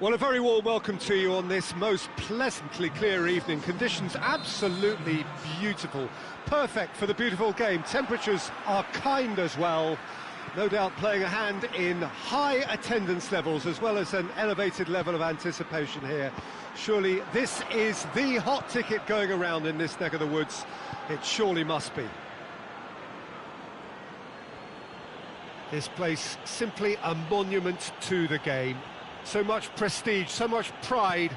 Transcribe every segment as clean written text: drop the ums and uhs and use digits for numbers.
Well, a very warm welcome to you on this most pleasantly clear evening. Conditions absolutely beautiful. Perfect for the beautiful game. Temperatures are kind as well. No doubt playing a hand in high attendance levels as well as an elevated level of anticipation here. Surely this is the hot ticket going around in this neck of the woods. It surely must be. This place simply a monument to the game. So much prestige, so much pride,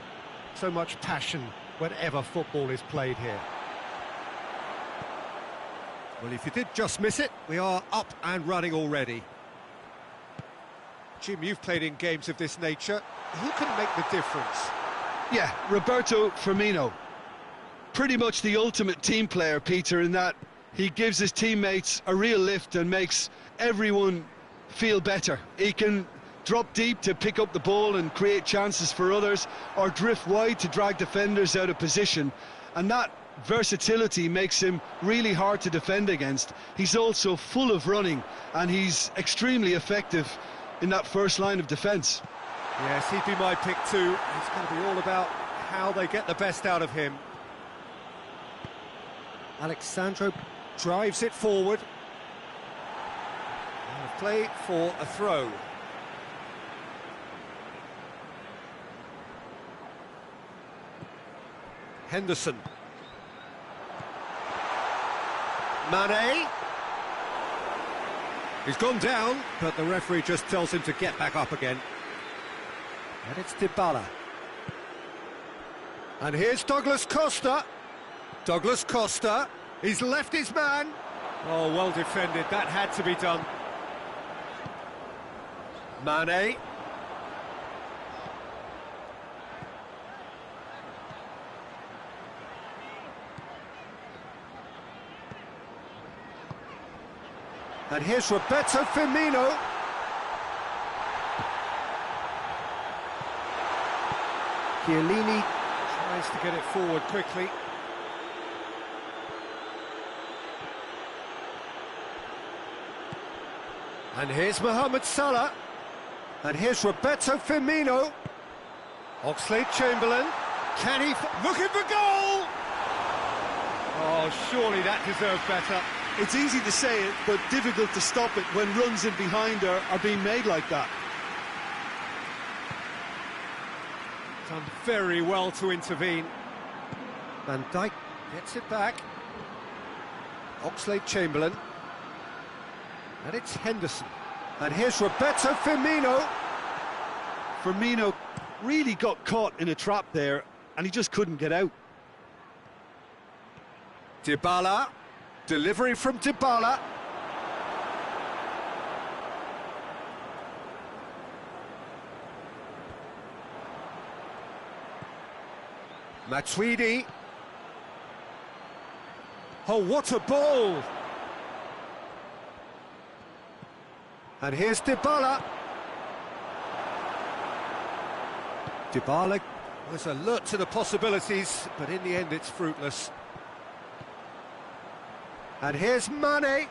so much passion whenever football is played here. Well, if you did just miss it, we are up and running already. Jim, you've played in games of this nature. Who can make the difference? Yeah, Roberto Firmino. Pretty much the ultimate team player, Peter, in that he gives his teammates a real lift and makes everyone feel better. He can drop deep to pick up the ball and create chances for others, or drift wide to drag defenders out of position, and that versatility makes him really hard to defend against. He's also full of running, and he's extremely effective in that first line of defence. Yes, he'd be my pick too. It's going to be all about how they get the best out of him. Alexandro drives it forward. And a play for a throw. Henderson. Mane. He's gone down, but the referee just tells him to get back up again. And it's Dybala. And here's Douglas Costa. Douglas Costa. He's left his man. Oh, well defended. That had to be done. Mane. And here's Roberto Firmino. Chiellini tries to get it forward quickly. And here's Mohamed Salah. And here's Roberto Firmino. Oxlade-Chamberlain. Can he... looking for goal! Oh, surely that deserved better. It's easy to say it, but difficult to stop it when runs in behind are being made like that. Done very well to intervene. Van Dijk gets it back. Oxlade-Chamberlain. And it's Henderson. And here's Roberto Firmino. Firmino really got caught in a trap there, and he just couldn't get out. Dybala. Delivery from Dybala. Matuidi. Oh, what a ball! And here's Dybala. Dybala was alert to the possibilities, but in the end it's fruitless. And here's Mane.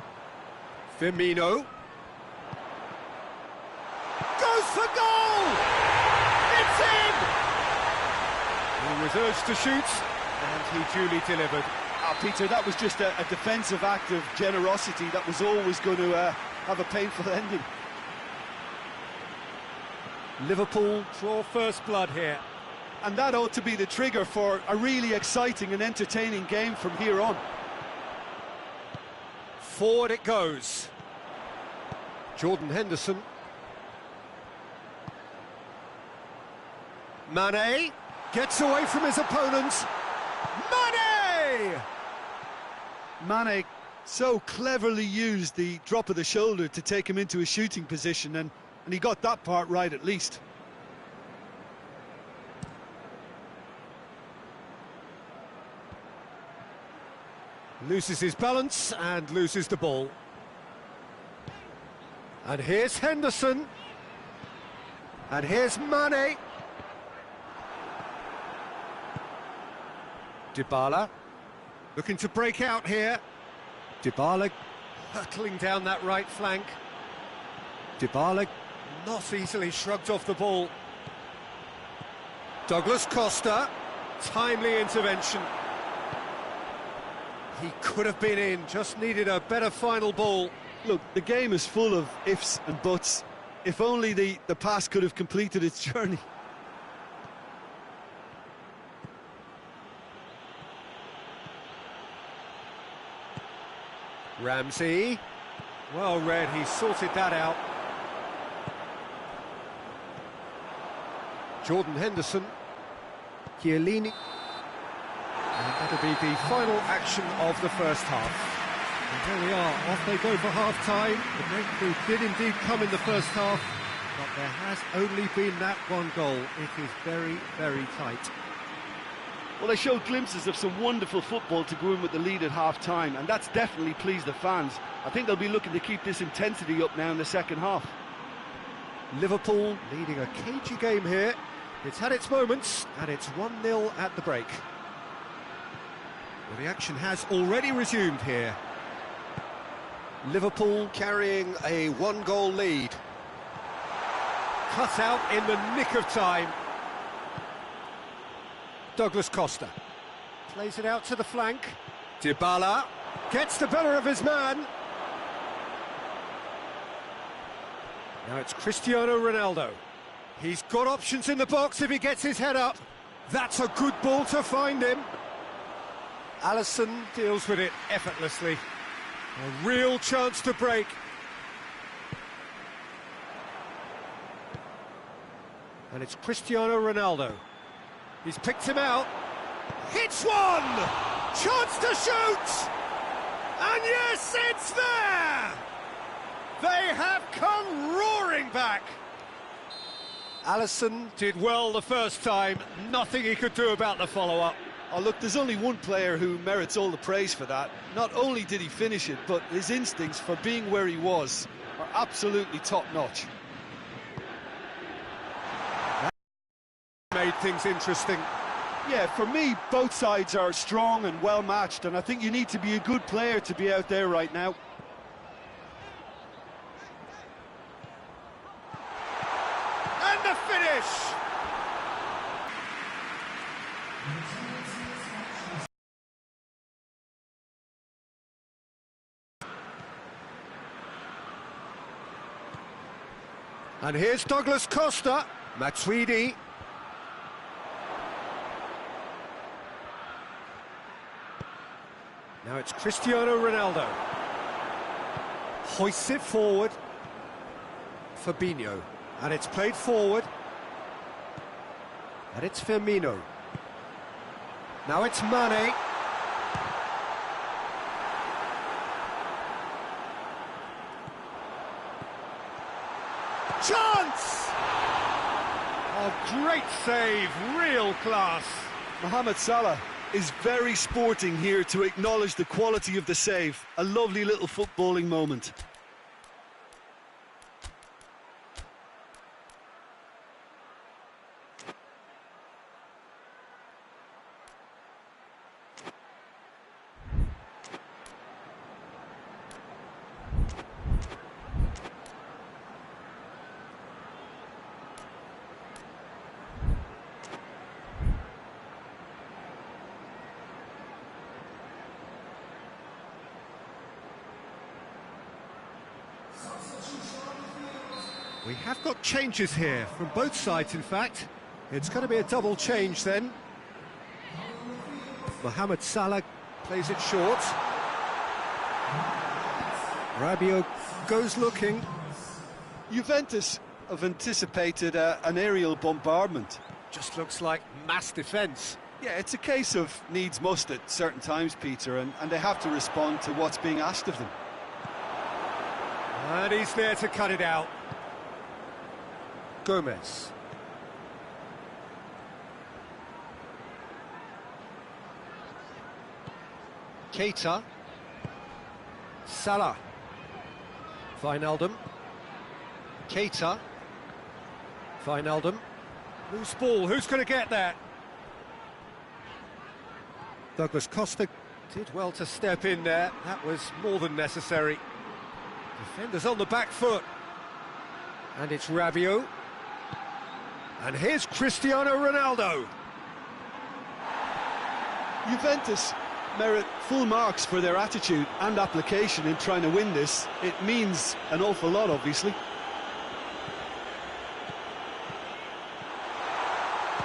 Firmino. Goes for goal! It's in! He was urged to shoot, and he duly delivered. Peter, that was just a defensive act of generosity that was always going to have a painful ending. Liverpool draw first blood here. And that ought to be the trigger for a really exciting and entertaining game from here on. Forward it goes. Jordan Henderson. Mane gets away from his opponent. Mane! Mane so cleverly used the drop of the shoulder to take him into a shooting position, and he got that part right at least. Loses his balance and loses the ball. And here's Henderson. And here's Mane. Dybala looking to break out here. Dybala hurtling down that right flank. Dybala not easily shrugged off the ball. Douglas Costa, timely intervention. He could have been in, just needed a better final ball. Look, the game is full of ifs and buts. If only the pass could have completed its journey. Ramsey, well read, he sorted that out. Jordan Henderson, Chiellini. And that'll be the final action of the first half. And there we are, off they go for half-time. The breakthrough did indeed come in the first half, but there has only been that one goal. It is very, very tight. Well, they showed glimpses of some wonderful football to go in with the lead at half-time, and that's definitely pleased the fans. I think they'll be looking to keep this intensity up now in the second half. Liverpool leading a cagey game here. It's had its moments, and it's 1-0 at the break. Well, the action has already resumed here. Liverpool carrying a one-goal lead. Cut out in the nick of time. Douglas Costa plays it out to the flank. Dybala gets the better of his man. Now it's Cristiano Ronaldo. He's got options in the box if he gets his head up. That's a good ball to find him. Alisson deals with it effortlessly. A real chance to break. And it's Cristiano Ronaldo. He's picked him out. Hits one! Chance to shoot! And yes, it's there! They have come roaring back. Alisson did well the first time. Nothing he could do about the follow-up. Oh, look, there's only one player who merits all the praise for that. Not only did he finish it, but his instincts for being where he was are absolutely top-notch. That made things interesting. Yeah, for me, both sides are strong and well-matched, and I think you need to be a good player to be out there right now. And the finish! And here's Douglas Costa, Matuidi. Now it's Cristiano Ronaldo. Hoists it forward. Fabinho. And it's played forward. And it's Firmino. Now it's Mane. Chance! A great save, real class. Mohamed Salah is very sporting here to acknowledge the quality of the save. A lovely little footballing moment. We have got changes here, from both sides in fact. It's going to be a double change then. Mohamed Salah plays it short. Rabiot goes looking. Juventus have anticipated an aerial bombardment. Just looks like mass defence. Yeah, it's a case of needs must at certain times, Peter, and they have to respond to what's being asked of them. And he's there to cut it out. Gomez. Keita. Salah. Wijnaldum. Keita. Wijnaldum. Loose ball, who's going to get that? Douglas Costa did well to step in there. That was more than necessary. Defenders on the back foot. And it's Rabiot. And here's Cristiano Ronaldo. Juventus merit full marks for their attitude and application in trying to win this. It means an awful lot, obviously.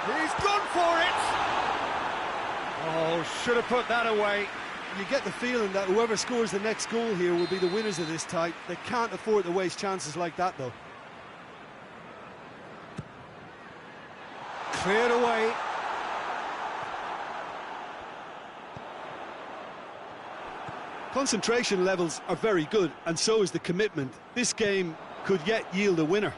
He's gone for it! Oh, should have put that away. You get the feeling that whoever scores the next goal here will be the winners of this tie. They can't afford to waste chances like that, though. Cleared away. Concentration levels are very good, and so is the commitment. This game could yet yield a winner.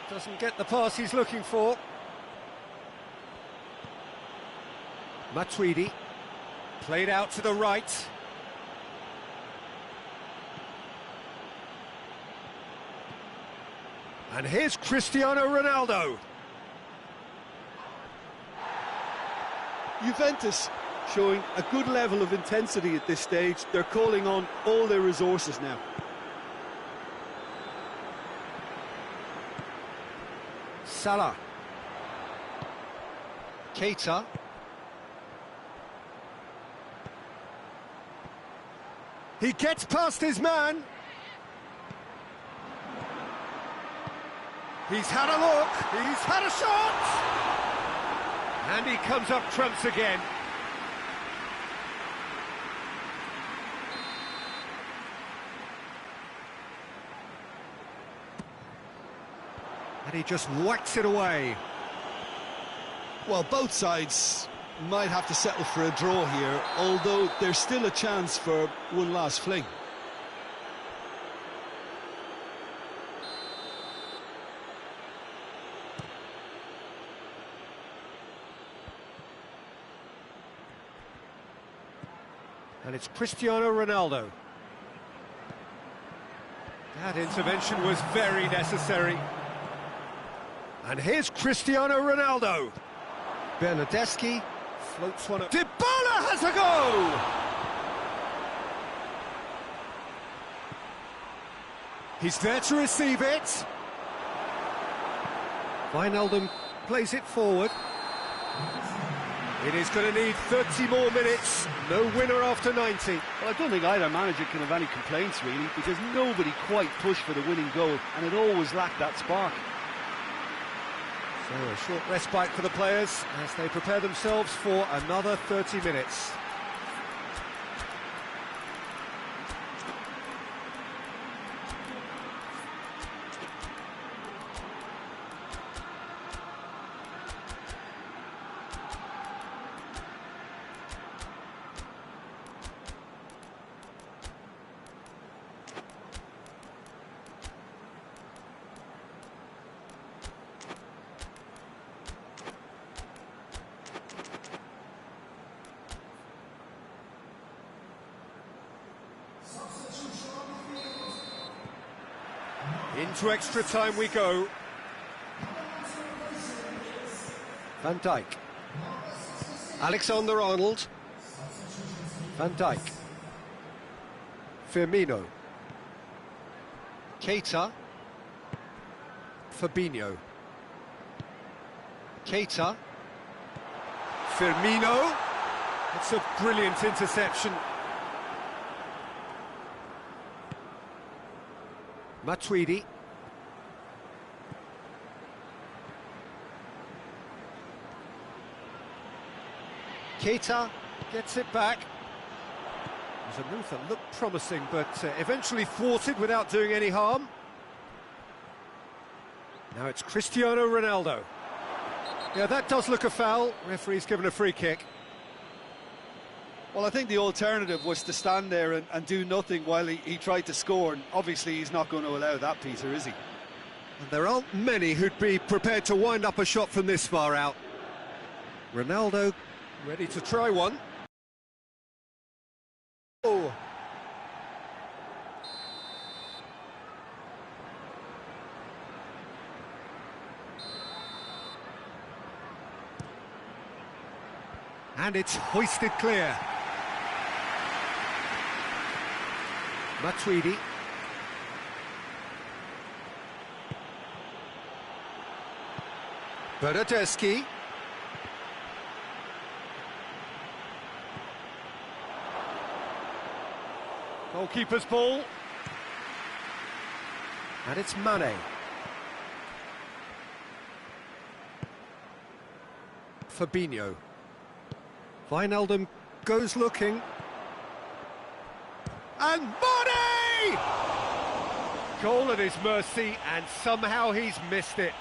Doesn't get the pass he's looking for. Matuidi, played out to the right. And here's Cristiano Ronaldo. Juventus showing a good level of intensity at this stage. They're calling on all their resources now. Salah. Keita. He gets past his man. He's had a look, he's had a shot! And he comes up trumps again. And he just whacks it away. Well, both sides might have to settle for a draw here, although there's still a chance for one last fling. And it's Cristiano Ronaldo. That intervention was very necessary. And here's Cristiano Ronaldo. Bernardeschi floats one up. Dybala has a go! He's there to receive it. Wijnaldum plays it forward. It is going to need 30 more minutes. No winner after 90. Well, I don't think either manager can have any complaints, really, because nobody quite pushed for the winning goal, and it always lacked that spark. So a short respite for the players as they prepare themselves for another 30 minutes. Into extra time we go. Van Dijk. Alexander-Arnold. Van Dijk. Firmino. Keita. Fabinho. Keita. Firmino. It's a brilliant interception. Matuidi. Keita gets it back. It was a move that looked promising, but eventually thwarted without doing any harm. Now it's Cristiano Ronaldo. Yeah, that does look a foul. Referee's given a free kick. Well, I think the alternative was to stand there and do nothing while he tried to score, and obviously he's not going to allow that, Peter, is he? And there aren't many who'd be prepared to wind up a shot from this far out. Ronaldo ready to try one. Oh. And it's hoisted clear. Matuidi. Bernardeschi. Goalkeeper's ball. And it's Mane. Fabinho. Wijnaldum goes looking. And Mane! Goal at his mercy, and somehow he's missed it.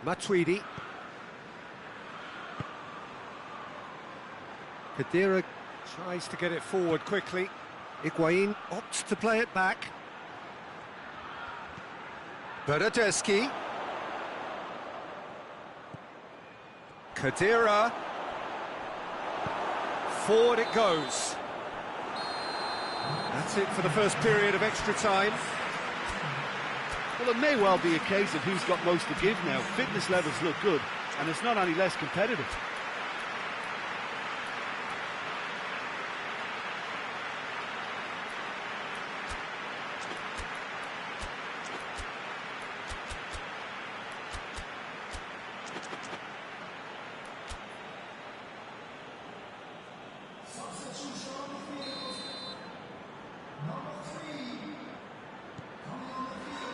Matuidi. Khedira tries to get it forward quickly. Higuain opts to play it back. Bernardeschi. Khedira. Forward it goes. That's it for the first period of extra time. Well, it may well be a case of who's got most to give now. Fitness levels look good, and it's not any less competitive.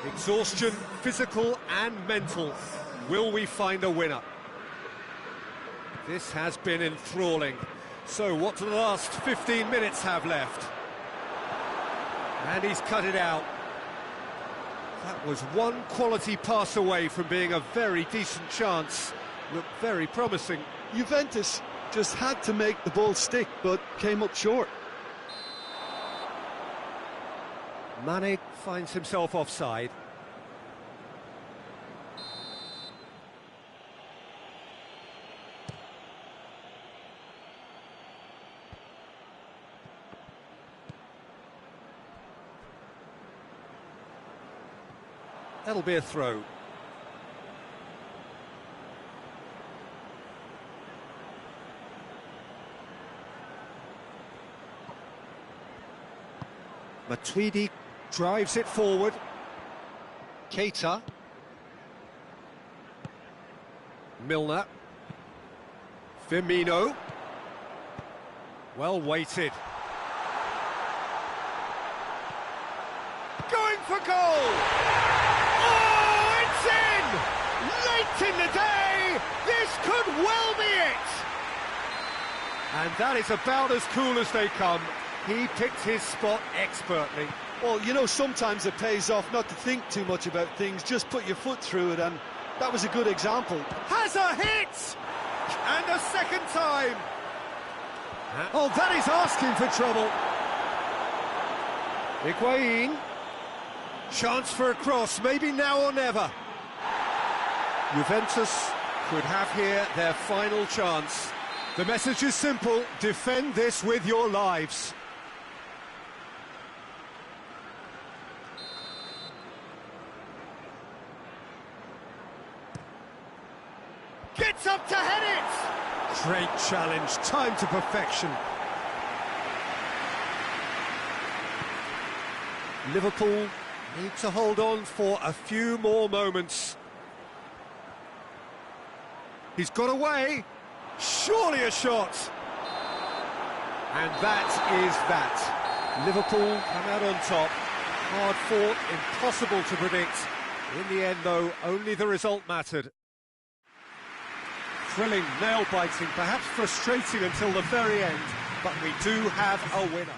Exhaustion, physical and mental. Will we find a winner? This has been enthralling. So what do the last 15 minutes have left? And he's cut it out. That was one quality pass away from being a very decent chance. Looked very promising. Juventus just had to make the ball stick, but came up short. Mane finds himself offside. That'll be a throw. Matuidi drives it forward. Keita. Milner. Firmino. Well weighted. Going for goal! Oh, it's in! Late in the day! This could well be it! And that is about as cool as they come. He picked his spot expertly. Well, you know, sometimes it pays off not to think too much about things, just put your foot through it, and that was a good example. Has a hit! And a second time! Oh, that is asking for trouble. Higuain. Chance for a cross, maybe now or never. Juventus could have here their final chance. The message is simple: defend this with your lives. Gets up to head it! Great challenge, time to perfection. Liverpool need to hold on for a few more moments. He's got away. Surely a shot. And that is that. Liverpool come out on top. Hard fought, impossible to predict. In the end, though, only the result mattered. Thrilling, nail-biting, perhaps frustrating until the very end, but we do have a winner.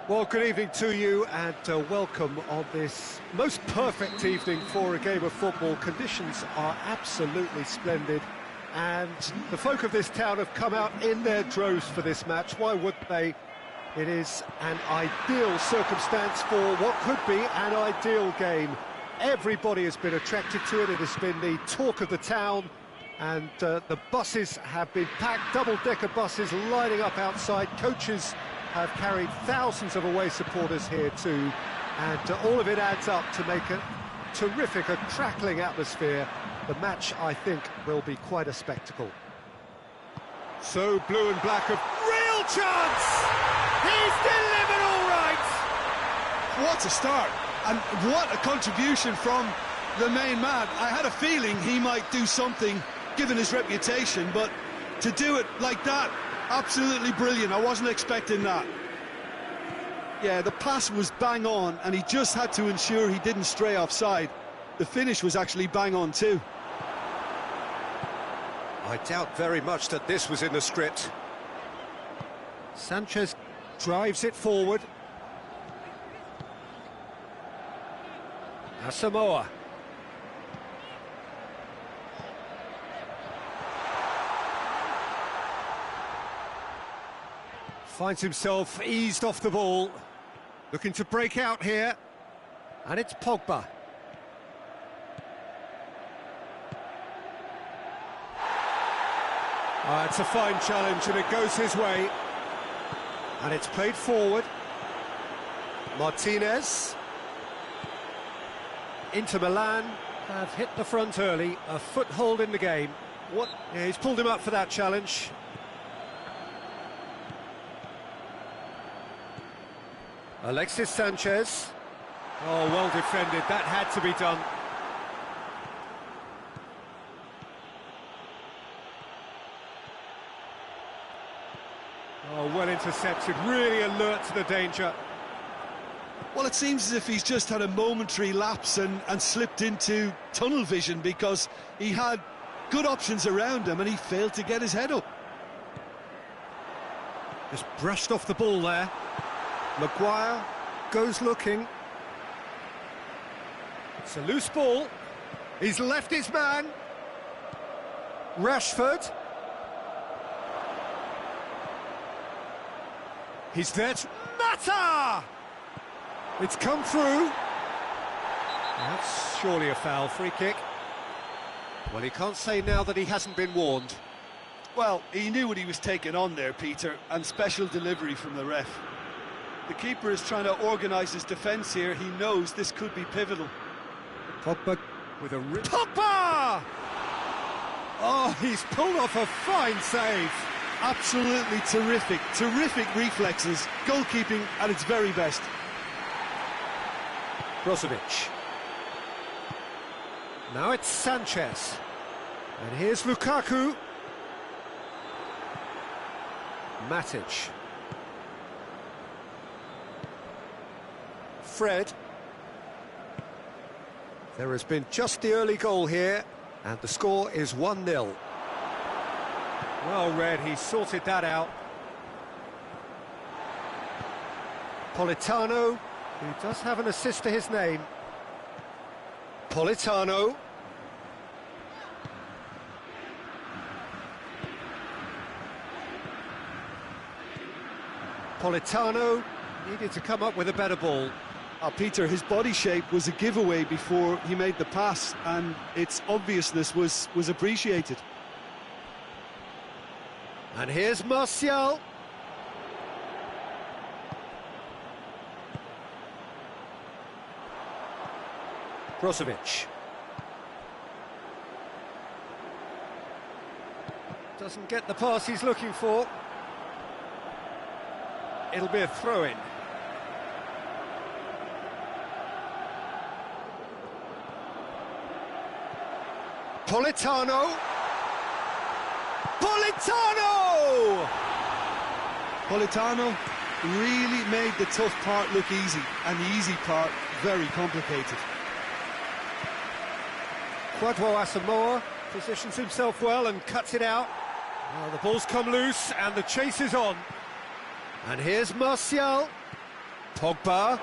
Well, good evening to you and welcome on this most perfect evening for a game of football. Conditions are absolutely splendid and the folk of this town have come out in their droves for this match. Why wouldn't they? It is an ideal circumstance for what could be an ideal game. Everybody has been attracted to it. It has been the talk of the town, and the buses have been packed, double-decker buses lining up outside. Coaches have carried thousands of away supporters here too, and all of it adds up to make a terrific, a crackling atmosphere. The match, I think, will be quite a spectacle. So blue and black have real chance! He's delivered all right! What a start, and what a contribution from the main man. I had a feeling he might do something, given his reputation, but to do it like that, absolutely brilliant. I wasn't expecting that. Yeah, the pass was bang on, and he just had to ensure he didn't stray offside. The finish was actually bang on too. I doubt very much that this was in the script. Sanchez drives it forward. Asamoah. Finds himself eased off the ball. Looking to break out here. And it's Pogba. It's a fine challenge and it goes his way. And it's played forward. Martinez. Inter Milan have hit the front early, a foothold in the game. Yeah, he's pulled him up for that challenge. Alexis Sanchez. Oh, well defended, that had to be done. Oh, well intercepted, really alert to the danger. Well, it seems as if he's just had a momentary lapse and slipped into tunnel vision, because he had good options around him and he failed to get his head up. Just brushed off the ball there. Maguire goes looking. It's a loose ball. He's left his man. Rashford. He's there to... Mata! It's come through. That's surely a foul, free kick. Well, he can't say now that he hasn't been warned. Well, he knew what he was taking on there, Peter, and special delivery from the ref. The keeper is trying to organise his defence here. He knows this could be pivotal. Pogba with a... Pogba! Oh, he's pulled off a fine save. Absolutely terrific, terrific reflexes. Goalkeeping at its very best. Brozovic. Now it's Sanchez. And here's Lukaku. Matic. Fred. There has been just the early goal here, and the score is 1-0. Well read, he sorted that out. Politano, who does have an assist to his name. Politano. Politano needed to come up with a better ball. Peter, his body shape was a giveaway before he made the pass, and its obviousness was appreciated. And here's Martial. Brozovic. Doesn't get the pass he's looking for. It'll be a throw-in. Politano! Politano! Politano really made the tough part look easy, and the easy part very complicated. Kwadwo Asamoah positions himself well and cuts it out. Well, the ball's come loose and the chase is on. And here's Martial. Pogba.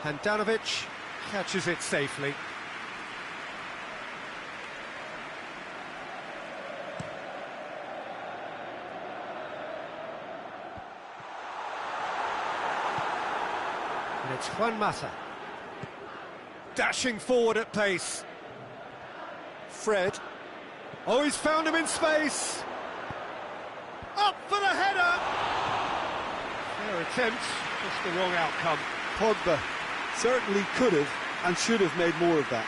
Handanovic catches it safely. And it's Juan Mata. Dashing forward at pace. Fred. Oh, he's found him in space. Up for the header. Fair attempt, just the wrong outcome. Pogba certainly could have and should have made more of that.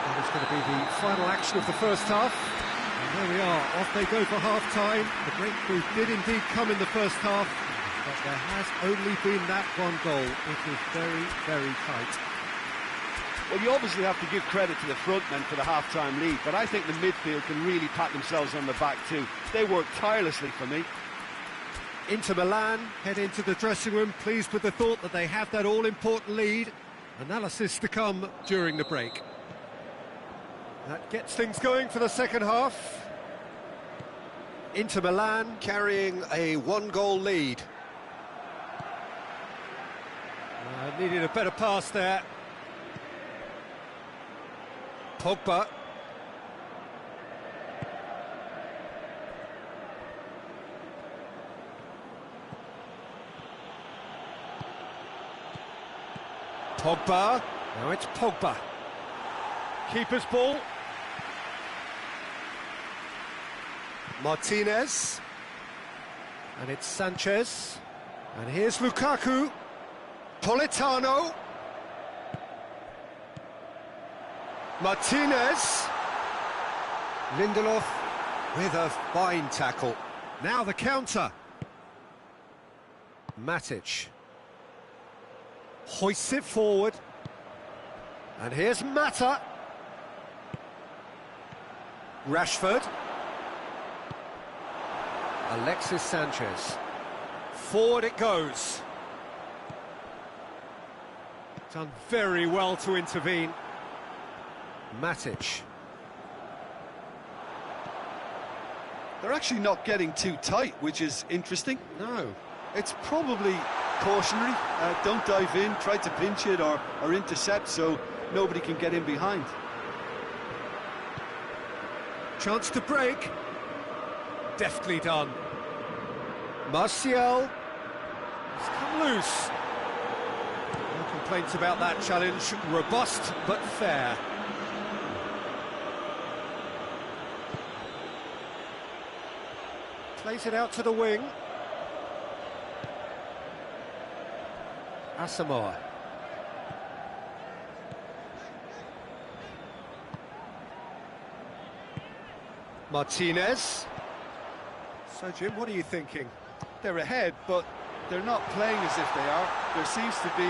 That is going to be the final action of the first half. And there we are, off they go for half-time. The breakthrough did indeed come in the first half, but there has only been that one goal. It is very, very tight. Well, you obviously have to give credit to the front men for the half-time lead, but I think the midfield can really pat themselves on the back too. They work tirelessly for me. Inter Milan head into the dressing room, pleased with the thought that they have that all-important lead. Analysis to come during the break. That gets things going for the second half. Inter Milan carrying a one-goal lead. Needed a better pass there. Pogba. Pogba. Now it's Pogba. Keeper's ball. Martinez. And it's Sanchez. And here's Lukaku. Politano. Martinez. Lindelof with a fine tackle. Now the counter. Matic. Hoists it forward. And here's Mata. Rashford. Alexis Sanchez. Forward it goes. Done very well to intervene. Matic. They're actually not getting too tight, which is interesting. No. It's probably cautionary. Don't dive in, try to pinch it or intercept so nobody can get in behind. Chance to break. Deftly done. Martial. It's come loose. No complaints about that challenge. Robust but fair. Plays it out to the wing. Asamoah. Martinez. So, Jim, what are you thinking? They're ahead, but they're not playing as if they are. There seems to be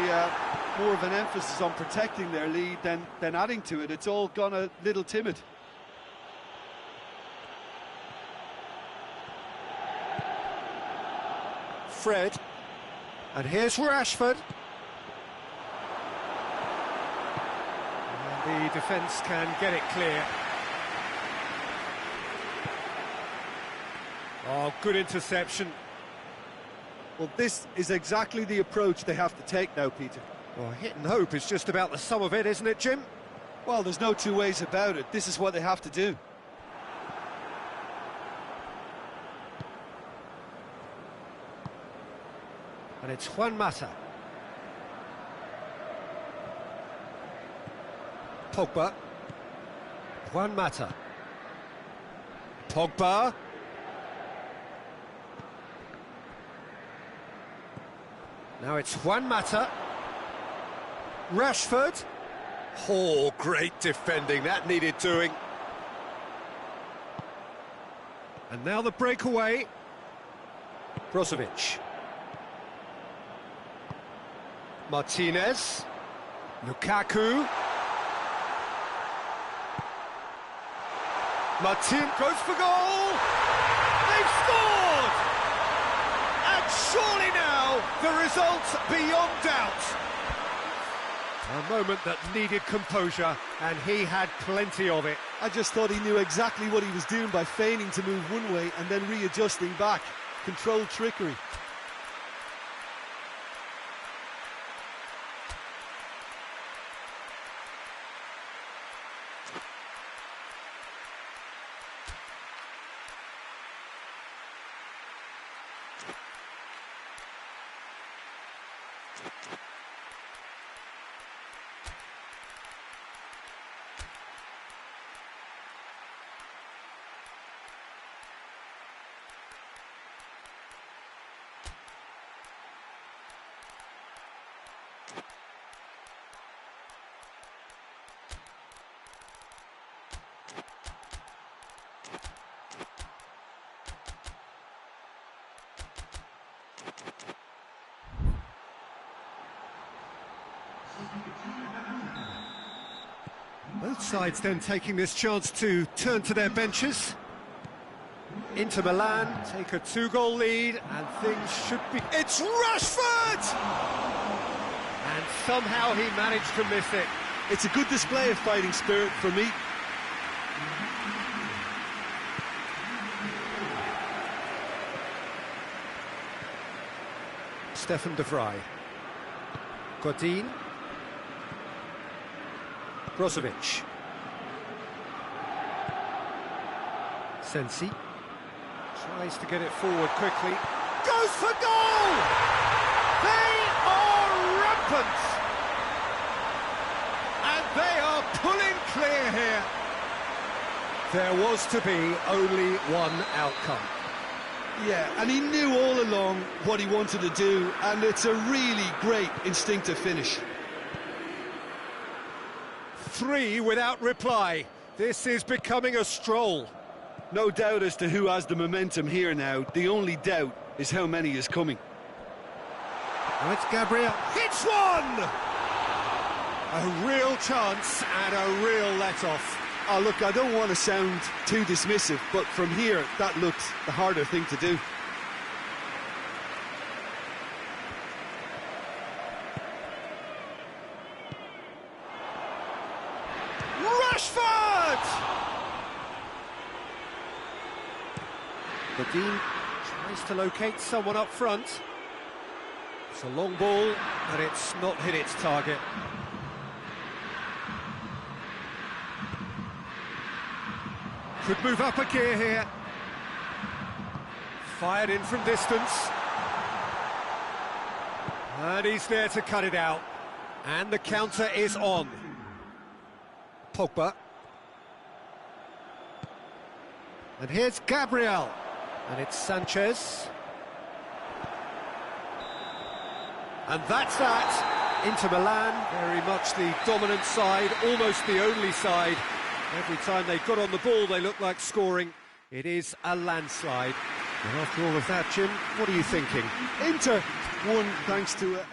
more of an emphasis on protecting their lead than adding to it. It's all gone a little timid. Fred. And here's Rashford. And the defence can get it clear. Oh, good interception. Well, this is exactly the approach they have to take now, Peter. Well, hit and hope is just about the sum of it, isn't it, Jim? Well, there's no two ways about it. This is what they have to do. And it's Juan Mata. Pogba. Juan Mata. Pogba. Now it's Juan Mata. Rashford. Oh, great defending. That needed doing. And now the breakaway. Brozovic. Martinez. Lukaku. Martin goes for goal. They've scored! And surely now The result beyond doubt. A moment that needed composure, and he had plenty of it. I just thought he knew exactly what he was doing by feigning to move one way and then readjusting back. Controlled trickery. Both sides then taking this chance to turn to their benches. Inter Milan take a 2-goal lead, and things should be... It's Rashford! And somehow he managed to miss it. It's a good display of fighting spirit for me. Stefan de Vrij. Godin. Brozovic. Sensi. Tries to get it forward quickly. Goes for goal! They are rampant! And they are pulling clear here. There was to be only one outcome. Yeah, and he knew all along what he wanted to do, and it's a really great instinctive finish. 3 without reply. This is becoming a stroll. No doubt as to who has the momentum here now. The only doubt is how many is coming. Now it's Gabriel. Hits one! A real chance and a real let-off. Oh, look, I don't want to sound too dismissive, but from here, that looked the harder thing to do. Rashford! Godin tries to locate someone up front. It's a long ball, and it's not hit its target. Could move up a gear here. Fired in from distance. And he's there to cut it out. And the counter is on. Pogba. And here's Gabriel. And it's Sanchez. And that's that. Inter Milan, very much the dominant side, almost the only side. Every time they got on the ball, they looked like scoring. It is a landslide. And after all of that, Jim, what are you thinking? Inter won thanks to a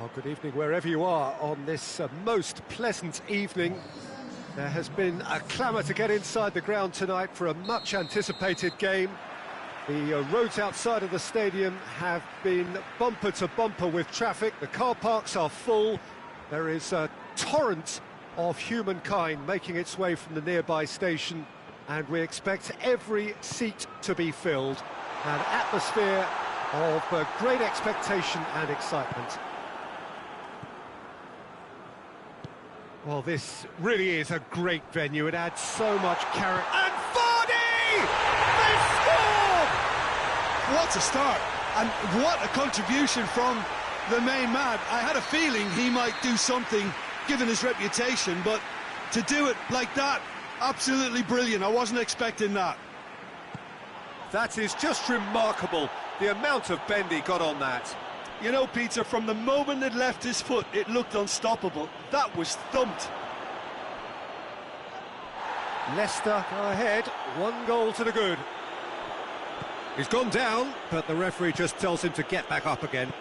Well, good evening wherever you are on this most pleasant evening. There has been a clamour to get inside the ground tonight for a much-anticipated game. The roads outside of the stadium have been bumper to bumper with traffic. The car parks are full. There is a torrent of humankind making its way from the nearby station, and we expect every seat to be filled. An atmosphere of great expectation and excitement. Well, this really is a great venue. It adds so much character. And Vardy! They scored! What a start, and what a contribution from the main man. I had a feeling he might do something, given his reputation, but to do it like that, absolutely brilliant. I wasn't expecting that. That is just remarkable, the amount of bend he got on that. You know, Peter, from the moment it left his foot, it looked unstoppable. That was thumped. Leicester go ahead, 1 goal to the good. He's gone down, but the referee just tells him to get back up again.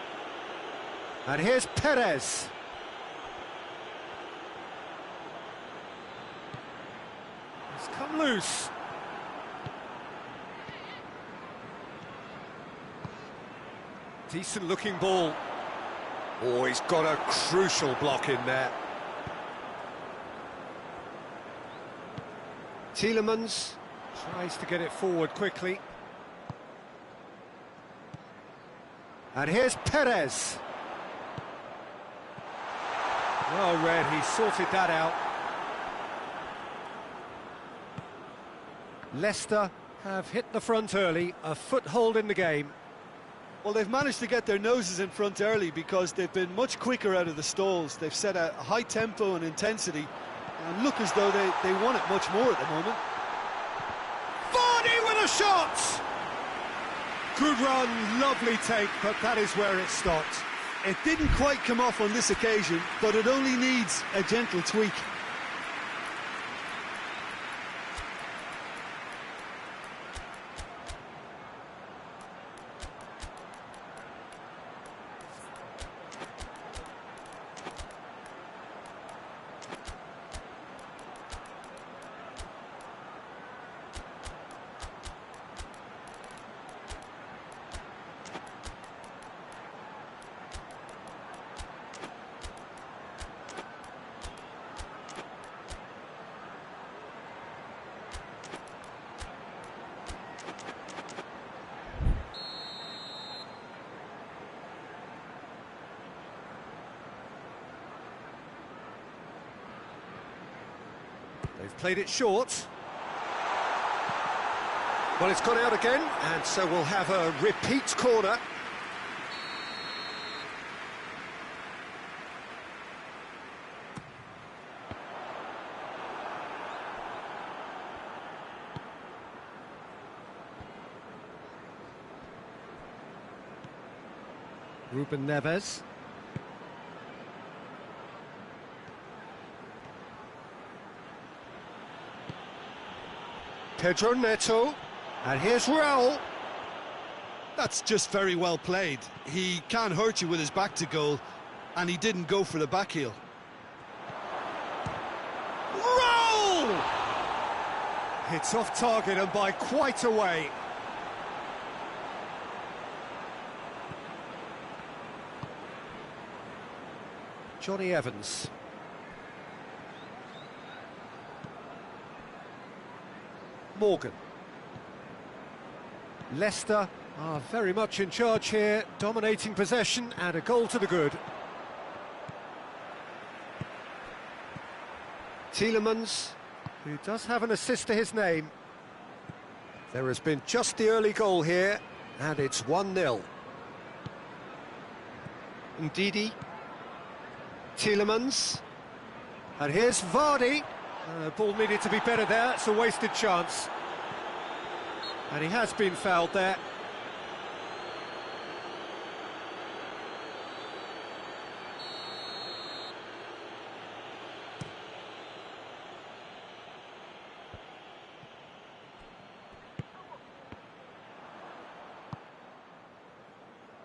And here's Perez. He's come loose. Decent looking ball. Oh, he's got a crucial block in there. Tielemans tries to get it forward quickly. And here's Perez. Well read, he sorted that out. Leicester have hit the front early, a foothold in the game. Well, they've managed to get their noses in front early because they've been much quicker out of the stalls. They've set a high tempo and intensity and look as though they want it much more at the moment. Vardy with a shot! Good run, lovely take, but that is where it stopped. It didn't quite come off on this occasion, but it only needs a gentle tweak. They've played it short. Well, it's gone out again, and so we'll have a repeat corner. Ruben Neves. Pedro Neto, and here's Raul. That's just very well played. He can hurt you with his back to goal, and he didn't go for the back heel. Raul! It's off target and by quite a way. Johnny Evans. Morgan. Leicester are very much in charge here, dominating possession and a goal to the good. Tielemans, who does have an assist to his name. There has been just the early goal here, and it's 1-0. Ndidi. Tielemans. And here's Vardy. Ball needed to be better there, it's a wasted chance. And he has been fouled there.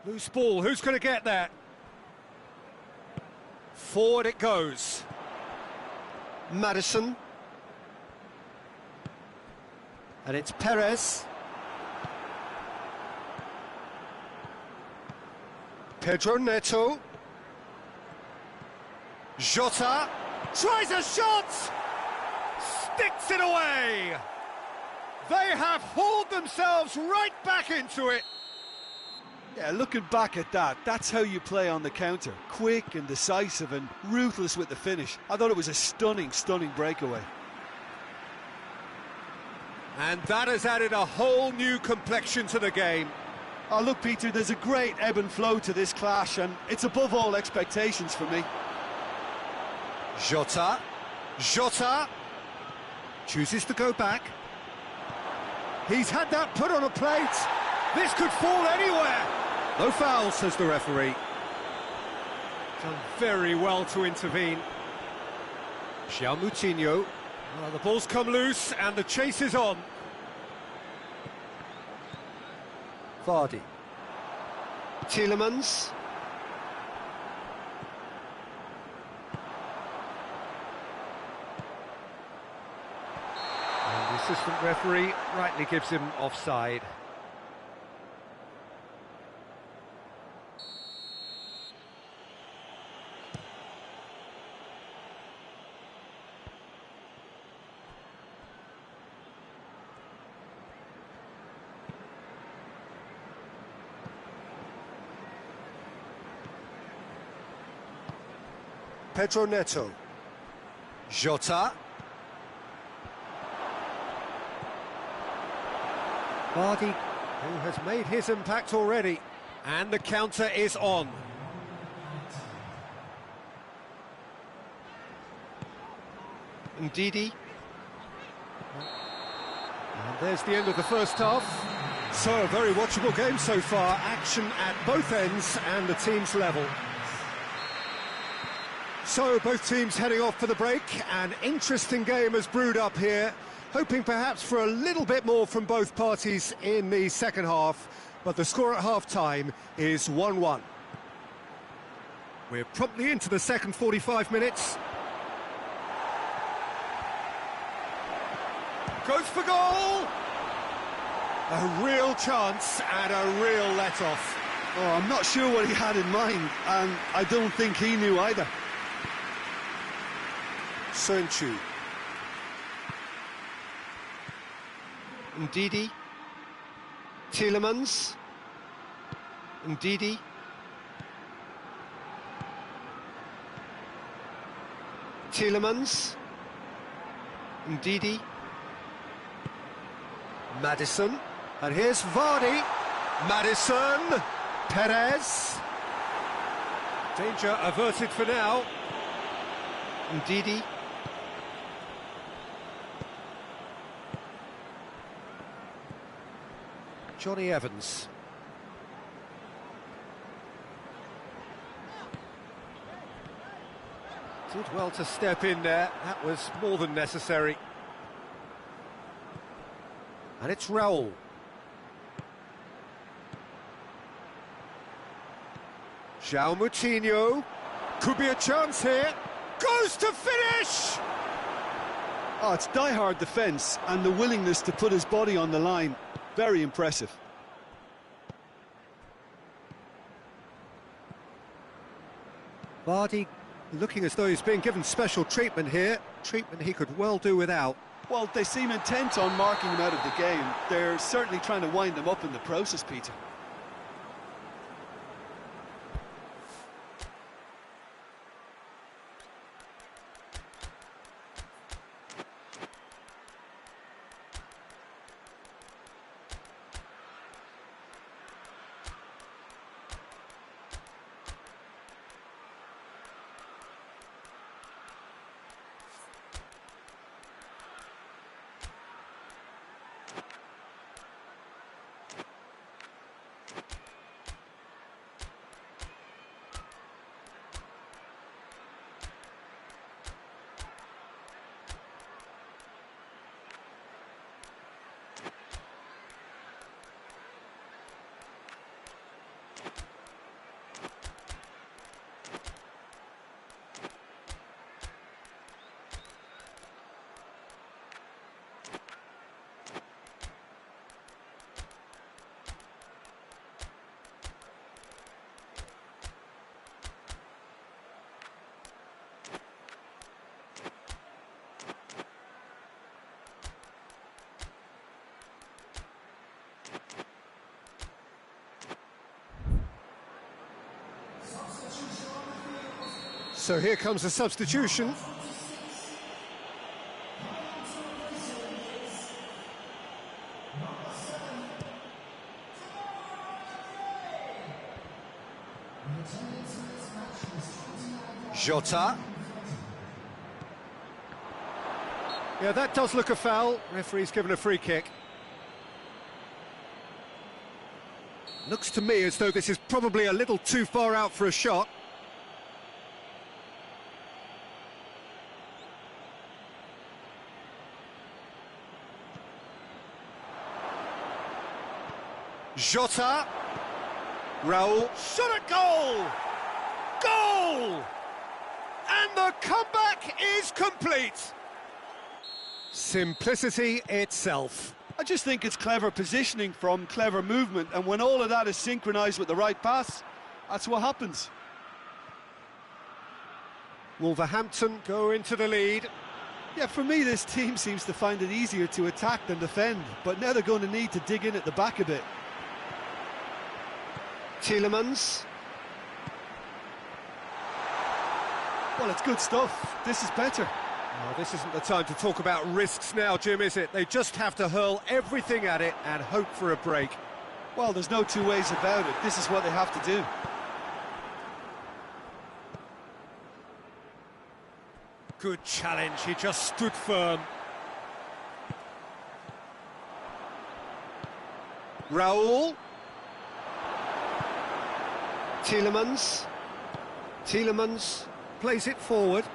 Loose ball, who's going to get that? Forward it goes. Madison. And it's Perez. Pedro Neto. Jota. Tries a shot! Sticks it away! They have hauled themselves right back into it. Yeah, looking back at that, that's how you play on the counter. Quick and decisive and ruthless with the finish. I thought it was a stunning, stunning breakaway. And that has added a whole new complexion to the game. Oh, look, Peter, there's a great ebb and flow to this clash, and it's above all expectations for me. Jota. Jota. Chooses to go back. He's had that put on a plate. This could fall anywhere. No foul, says the referee. Done very well to intervene. João Moutinho. Well, the ball's come loose and the chase is on. Vardy. Tielemans. And the assistant referee rightly gives him offside. Pedro Neto. Jota. Vardy, who has made his impact already. And the counter is on. Ndidi. And there's the end of the first half. So, a very watchable game so far. Action at both ends and the team's level. So, both teams heading off for the break. An interesting game has brewed up here. Hoping perhaps for a little bit more from both parties in the second half. But the score at half-time is 1-1. We're promptly into the second 45 minutes. Goes for goal! A real chance and a real let-off. Oh, I'm not sure what he had in mind, and I don't think he knew either. Sönchu. Ndidi. Tielemans. Ndidi. Tielemans. Ndidi. Madison. And here's Vardy. Madison. Perez. Danger averted for now. Ndidi. Johnny Evans. Did well to step in there. That was more than necessary. And it's Raul. João Moutinho. Could be a chance here. Goes to finish! Oh, it's die-hard defence and the willingness to put his body on the line. Very impressive. Vardy looking as though he's being given special treatment here. Treatment he could well do without. Well, they seem intent on marking him out of the game. They're certainly trying to wind him up in the process, Peter. So here comes a substitution. Jota. Yeah, that does look a foul. Referee's given a free kick. Looks to me as though this is probably a little too far out for a shot. Jota. Raul. Shot at goal! Goal! And the comeback is complete. Simplicity itself. I just think it's clever positioning from clever movement, and when all of that is synchronised with the right pass, that's what happens. Wolverhampton go into the lead. Yeah, for me, this team seems to find it easier to attack than defend, but now they're going to need to dig in at the back a bit. Tielemans. Well, it's good stuff. This is better. Oh, this isn't the time to talk about risks now, Jim, is it? They just have to hurl everything at it and hope for a break. Well, there's no two ways about it. This is what they have to do. Good challenge, he just stood firm. Raul. Tielemans. Tielemans plays it forward.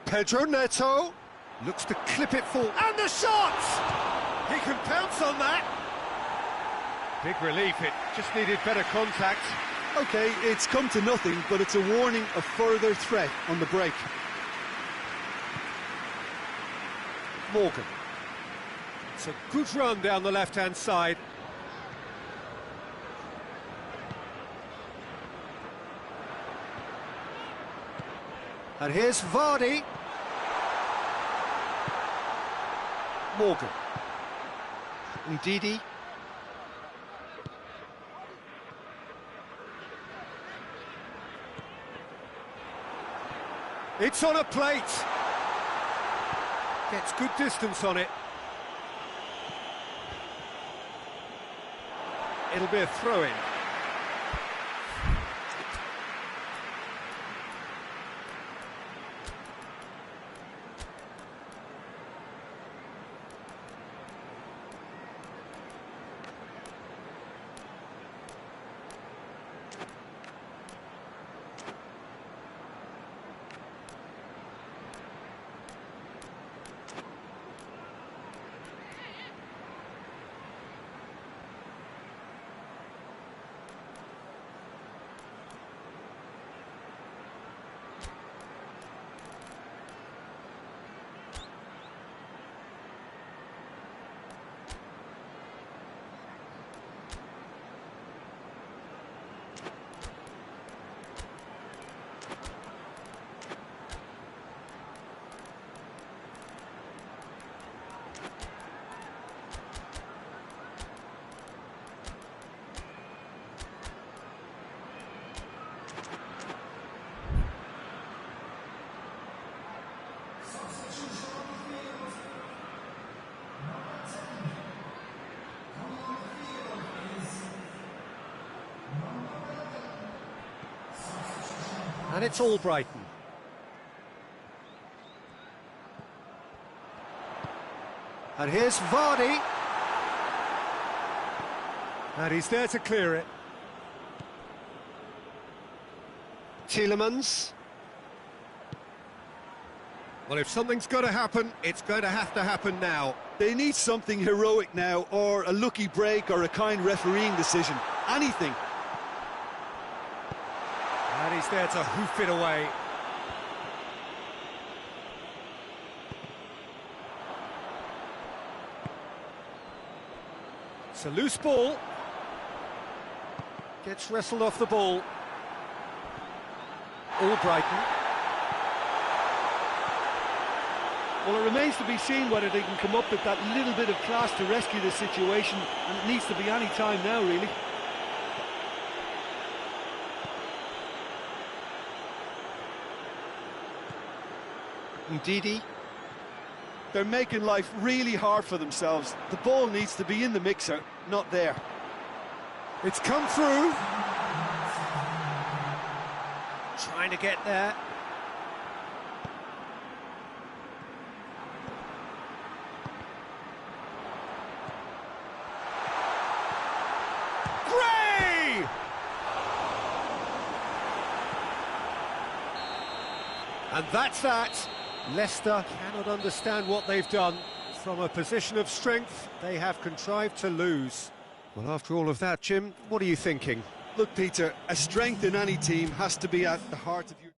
Pedro Neto looks to clip it forward. And the shot! He can pounce on that. Big relief, it just needed better contact. OK, it's come to nothing, but it's a warning of further threat on the break. Morgan. It's a good run down the left-hand side. And here's Vardy. Morgan. Ndidi. It's on a plate. Gets good distance on it. It'll be a throw-in. And it's all Brighton. And here's Vardy. And he's there to clear it. Tielemans. Well, if something's got to happen, it's going to happen now. They need something heroic now, or a lucky break, or a kind refereeing decision. Anything. And he's there to hoof it away. It's a loose ball. Gets wrestled off the ball. All Brighton. Well, it remains to be seen whether they can come up with that little bit of class to rescue the situation, and it needs to be any time now, really. Ndidi. They're making life really hard for themselves. The ball needs to be in the mixer, not there. It's come through. Trying to get there. Gray! And that's that. Leicester cannot understand what they've done. From a position of strength, they have contrived to lose. Well, after all of that, Jim, what are you thinking? Look, Peter, a strength in any team has to be at the heart of your...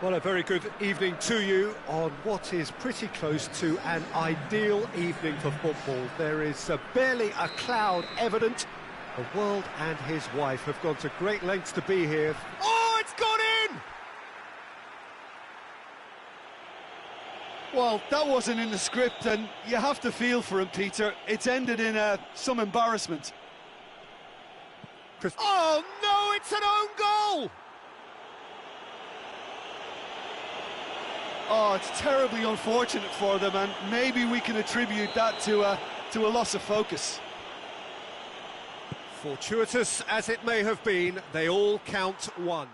Well, a very good evening to you on what is pretty close to an ideal evening for football. There is barely a cloud evident, The world and his wife have gone to great lengths to be here. Oh, it's gone in! Well, that wasn't in the script, and you have to feel for him, Peter. It's ended in some embarrassment. Oh, no, it's an own goal! Oh, it's terribly unfortunate for them, and maybe we can attribute that to a loss of focus. Fortuitous as it may have been, they all count one.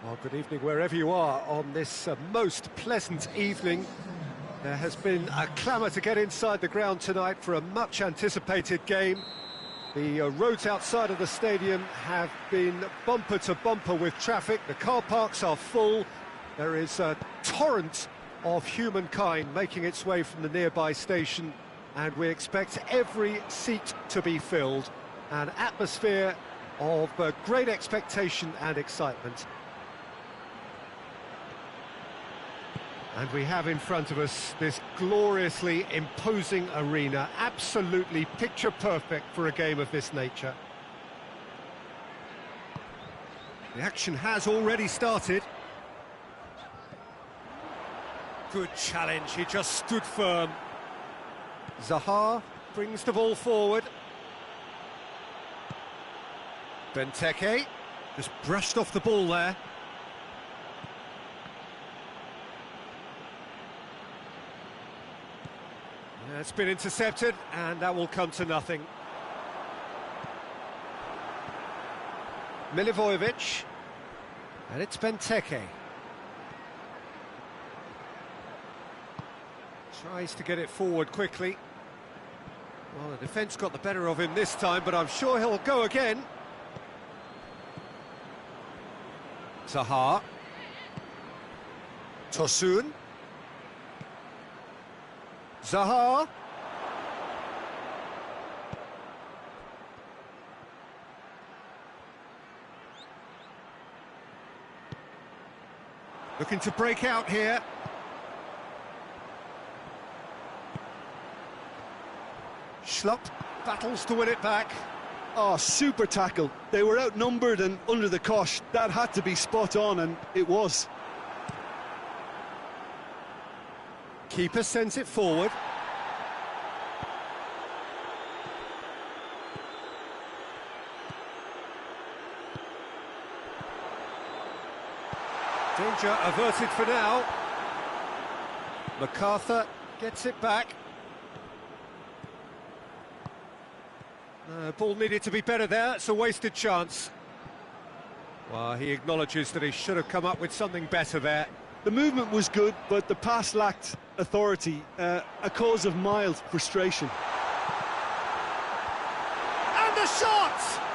Well, good evening wherever you are on this most pleasant evening. There has been a clamour to get inside the ground tonight for a much-anticipated game. The roads outside of the stadium have been bumper to bumper with traffic. The car parks are full. There is a torrent of humankind making its way from the nearby station, and we expect every seat to be filled. An atmosphere of great expectation and excitement. And we have in front of us this gloriously imposing arena, absolutely picture perfect for a game of this nature. The action has already started. Good challenge, he just stood firm. Zaha brings the ball forward. Benteke just brushed off the ball there. Yeah, it's been intercepted, and that will come to nothing. Milivojevic, and it's Benteke. Tries to get it forward quickly. Well, the defence got the better of him this time, but I'm sure he'll go again. Zaha. Tosun. Zaha. Looking to break out here. Schlupp battles to win it back. Oh, super tackle. They were outnumbered and under the cosh. That had to be spot on, and it was. Keeper sends it forward. Danger averted for now. MacArthur gets it back. Ball needed to be better there, it's a wasted chance. Well, he acknowledges that he should have come up with something better there. The movement was good, but the pass lacked authority, a cause of mild frustration. And the shot!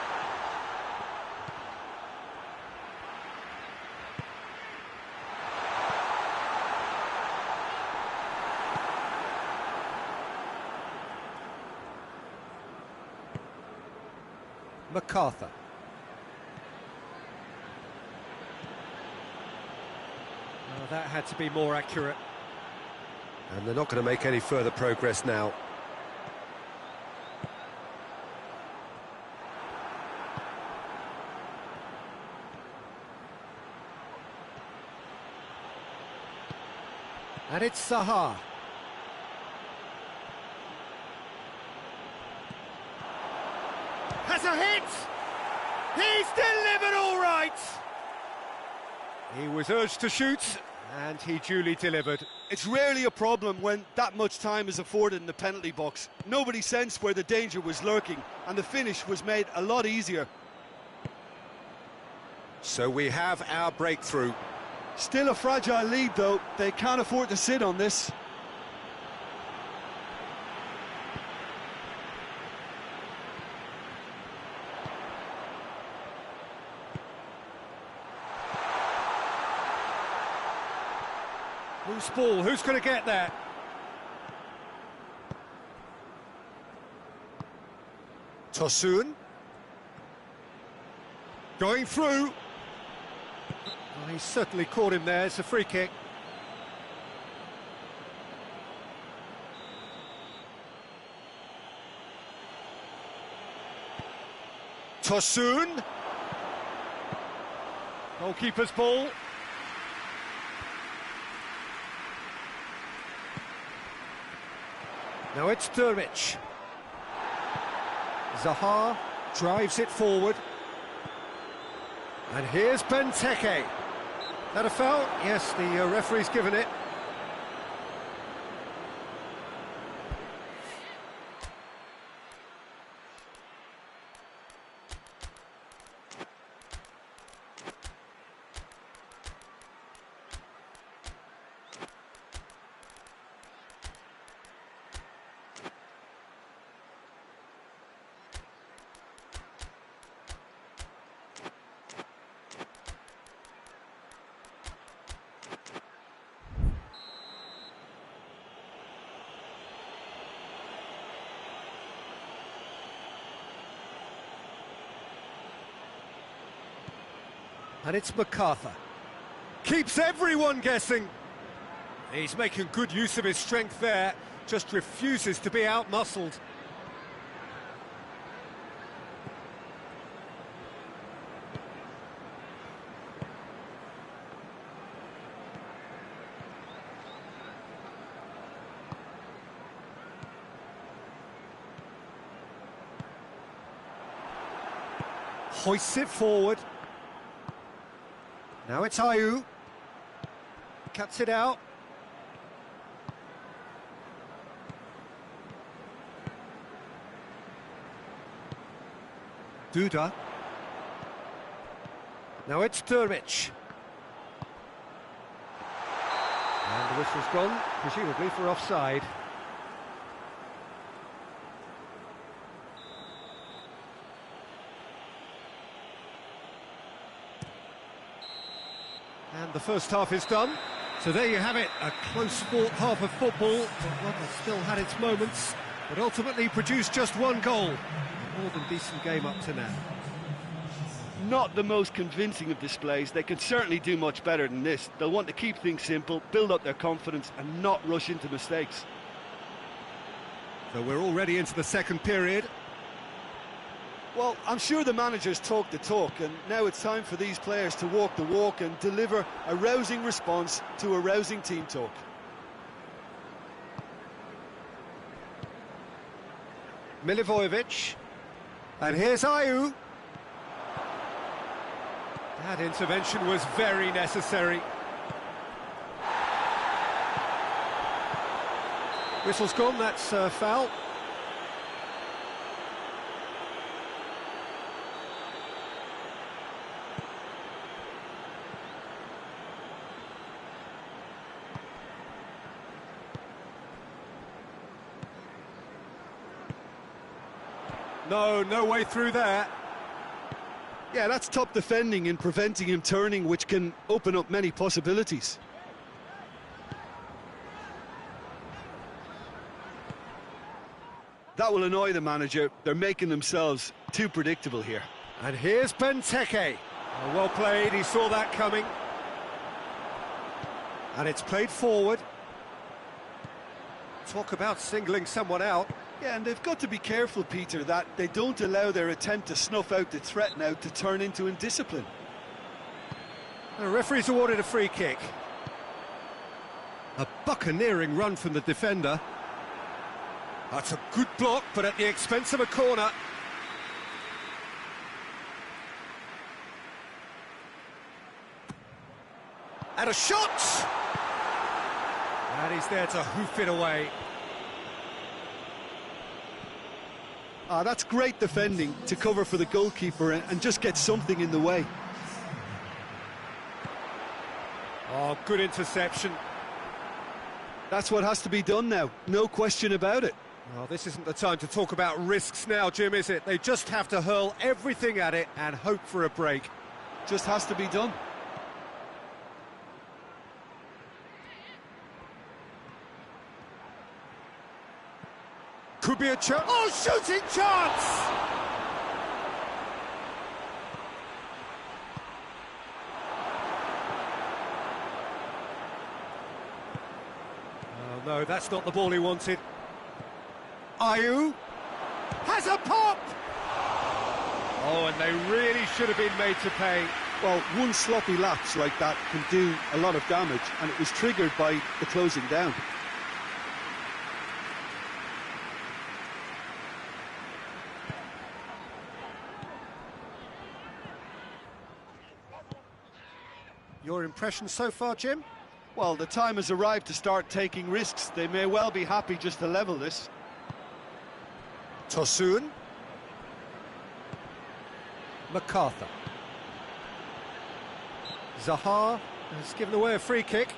MacArthur. Well, that had to be more accurate. And they're not going to make any further progress now. And it's Zaha. Has a hit! He's delivered all right! He was urged to shoot, and he duly delivered. It's rarely a problem when that much time is afforded in the penalty box. Nobody sensed where the danger was lurking, and the finish was made a lot easier. So we have our breakthrough. Still a fragile lead, though. They can't afford to sit on this. Loose ball, who's going to get there? Tosun. Going through. Well, he certainly caught him there, it's a free kick. Tosun. Goalkeeper's ball. Now it's Durmic. Zaha drives it forward. And here's Benteke. That a foul? Yes, the referee's given it. And it's MacArthur. Keeps everyone guessing. He's making good use of his strength there, just refuses to be out-muscled. Hoists it forward. Now it's Ayew. Cuts it out. Duda. Now it's Durmich. And the whistle's gone, presumably for offside. And the first half is done. So there you have it, a close-fought half of football, but one that still had its moments, but ultimately produced just one goal. A more than decent game up to now. Not the most convincing of displays. They can certainly do much better than this. They'll want to keep things simple, build up their confidence and not rush into mistakes. So we're already into the second period. Well, I'm sure the managers talk the talk, and now it's time for these players to walk the walk and deliver a rousing response to a rousing team talk. Milivojevic. And here's Ayew. That intervention was very necessary. Whistle's gone, that's foul. No way through there. Yeah, that's top defending and preventing him turning, which can open up many possibilities. That will annoy the manager. They're making themselves too predictable here. And here's Benteke. Oh, well played, he saw that coming. And it's played forward. Talk about singling someone out. Yeah, and they've got to be careful, Peter, that they don't allow their attempt to snuff out the threat now to turn into indiscipline. The referee's awarded a free kick. A buccaneering run from the defender. That's a good block, but at the expense of a corner. And a shot! And he's there to hoof it away. That's great defending to cover for the goalkeeper and just get something in the way. Oh, good interception. That's what has to be done now, no question about it. Well, this isn't the time to talk about risks now, Jim, is it? They just have to hurl everything at it and hope for a break. Just has to be done. Could be a chance. Oh, shooting chance! Oh, no, that's not the ball he wanted. Ayew has a pop! Oh, and they really should have been made to pay. Well, one sloppy lapse like that can do a lot of damage, and it was triggered by the closing down. Your impression so far, Jim? Well, the time has arrived to start taking risks. They may well be happy just to level this. Tosun. MacArthur. Zaha has given away a free kick.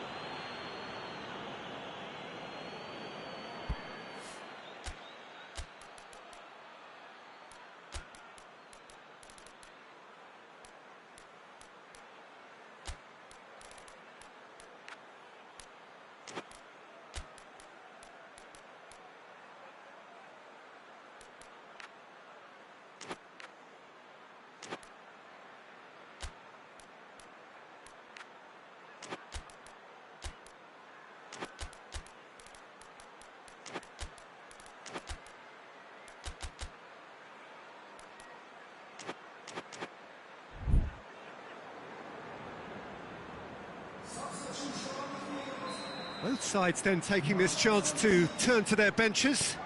Both sides then taking this chance to turn to their benches.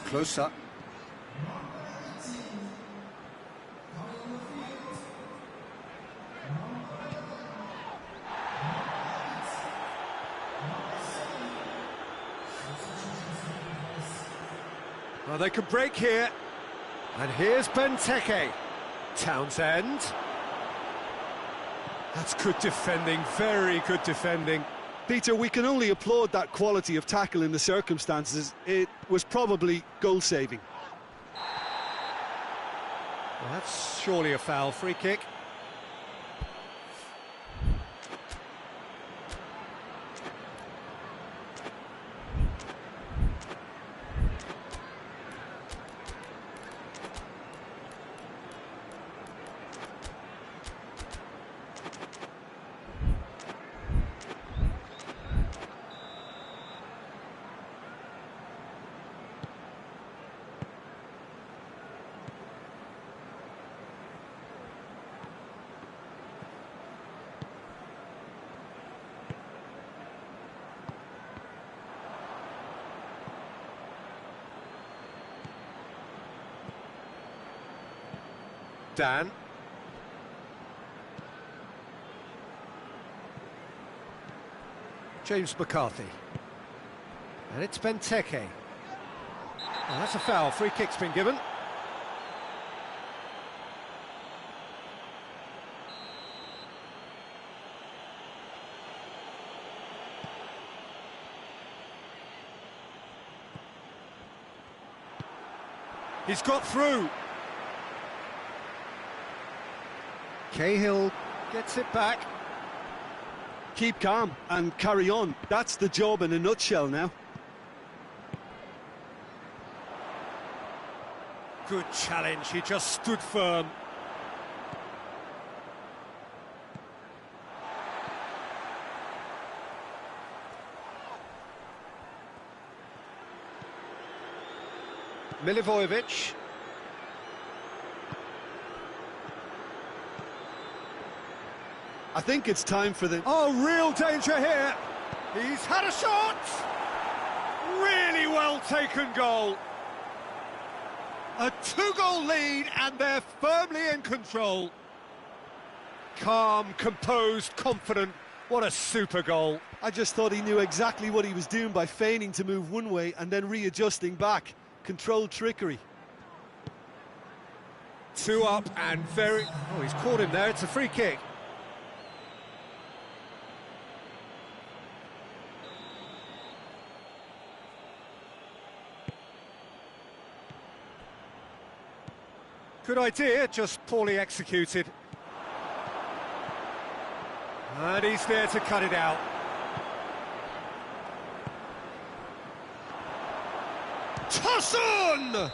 Close up. Well, they can break here. And here's Benteke. Townsend. That's good defending, very good defending. Peter, we can only applaud that quality of tackle in the circumstances. It was probably goal-saving. Well, that's surely a foul. Free kick. Dan. James McCarthy. And it's Benteke. Oh, that's a foul. Free kick's been given. He's got through. Cahill gets it back. Keep calm and carry on. That's the job in a nutshell now. Good challenge, he just stood firm. Milivojevic. I think it's time for the... Oh, real danger here. He's had a shot. Really well taken goal. A 2-goal lead and they're firmly in control. Calm, composed, confident. What a super goal. I just thought he knew exactly what he was doing by feigning to move one way and then readjusting back. Controlled trickery. 2 up and very... Oh, he's caught him there. It's a free kick. Good idea, just poorly executed. And he's there to cut it out. Toss on!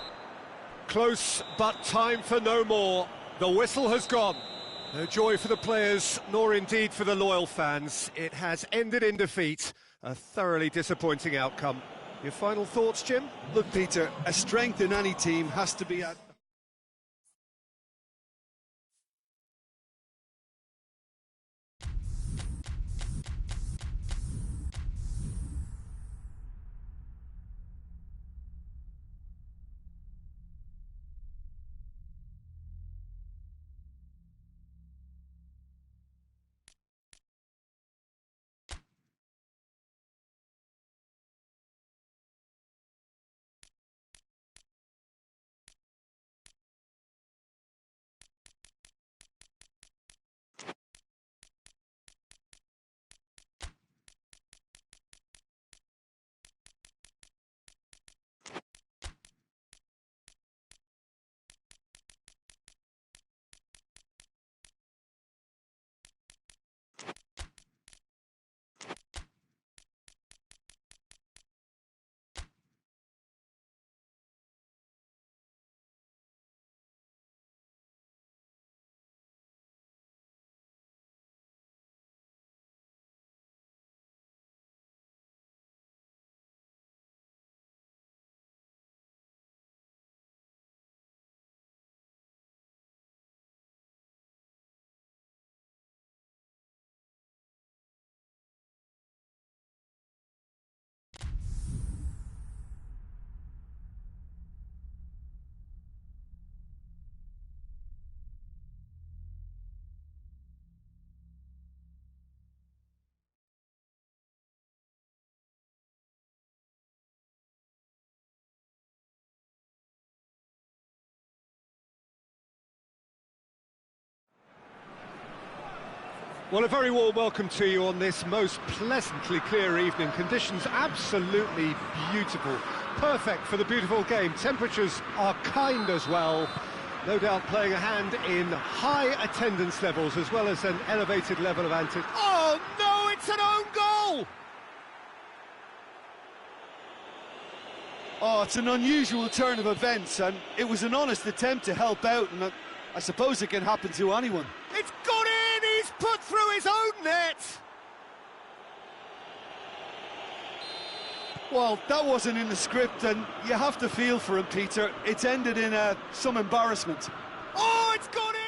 Close, but time for no more. The whistle has gone. No joy for the players, nor indeed for the loyal fans. It has ended in defeat. A thoroughly disappointing outcome. Your final thoughts, Jim? Look, Peter, a strength in any team has to be at Well, a very warm welcome to you on this most pleasantly clear evening. Conditions absolutely beautiful. Perfect for the beautiful game. Temperatures are kind as well. No doubt playing a hand in high attendance levels as well as an elevated level of Oh, no, it's an own goal! Oh, it's an unusual turn of events, and it was an honest attempt to help out, and I suppose it can happen to anyone. It's gone in! He's put through his own net! Well, that wasn't in the script, and you have to feel for him, Peter. It's ended in some embarrassment. Oh, it's gone in!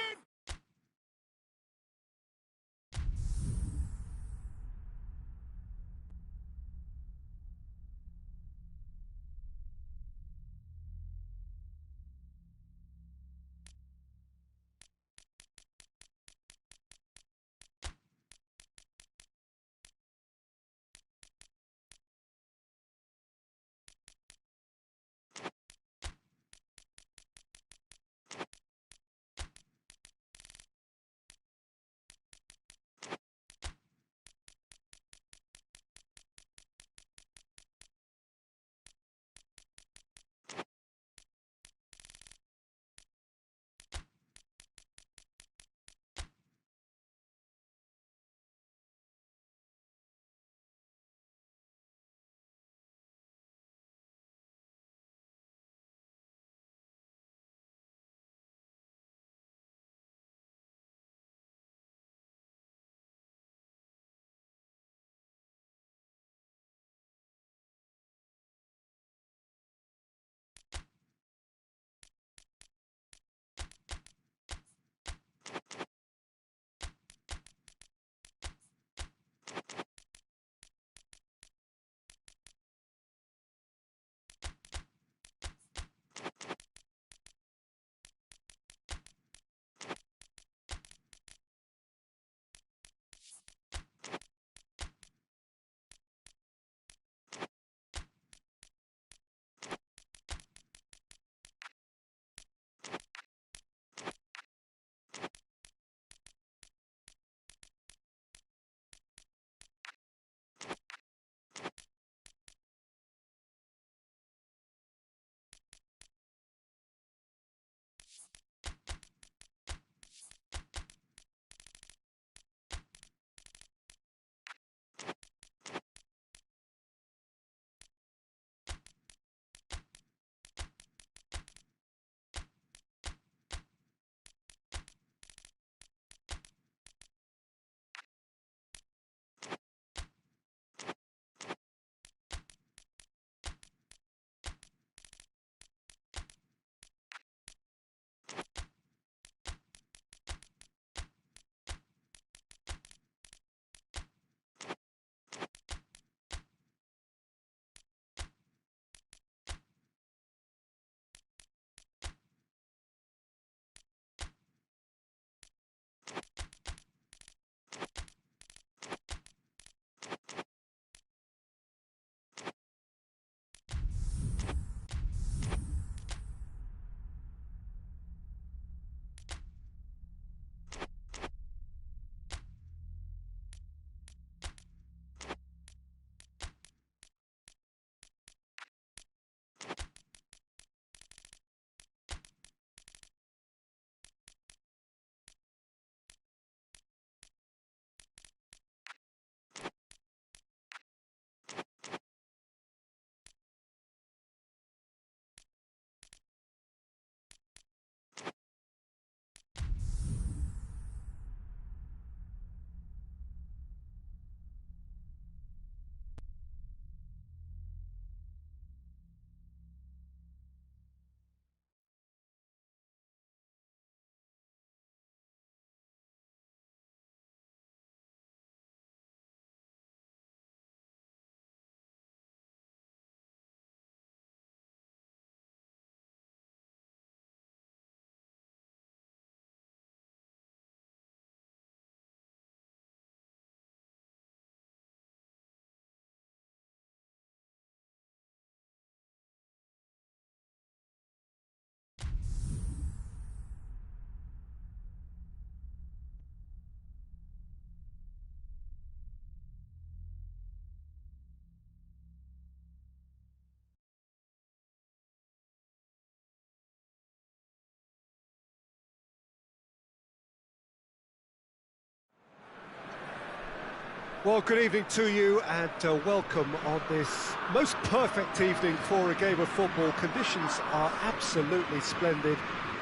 Well, good evening to you and welcome on this most perfect evening for a game of football. Conditions are absolutely splendid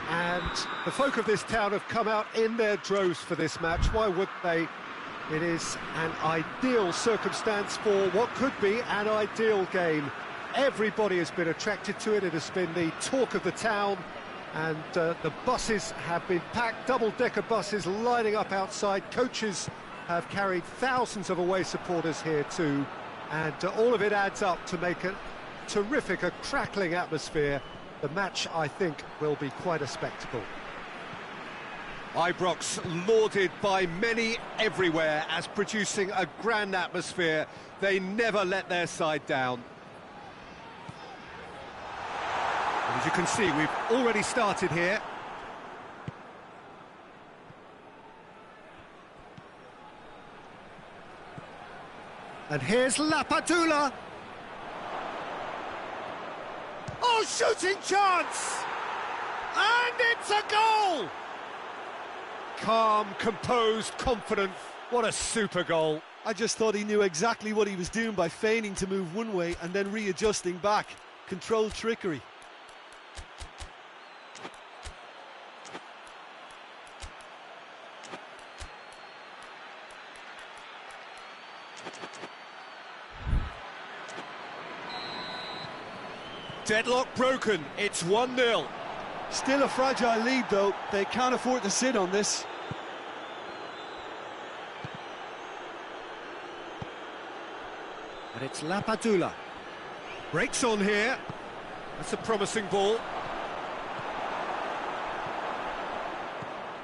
and the folk of this town have come out in their droves for this match. Why wouldn't they? It is an ideal circumstance for what could be an ideal game. Everybody has been attracted to it. It has been the talk of the town, and the buses have been packed, double-decker buses lining up outside. Coaches have carried thousands of away supporters here too, and all of it adds up to make a terrific, a crackling atmosphere. The match, I think, will be quite a spectacle. Ibrox lauded by many everywhere as producing a grand atmosphere. They never let their side down. And as you can see, we've already started here. And here's Lapadula. Oh, shooting chance! And it's a goal! Calm, composed, confident. What a super goal. I just thought he knew exactly what he was doing by feigning to move one way and then readjusting back. Controlled trickery. Deadlock broken, it's 1-0. Still a fragile lead though, they can't afford to sit on this. And it's Lapadula. Breaks on here. That's a promising ball.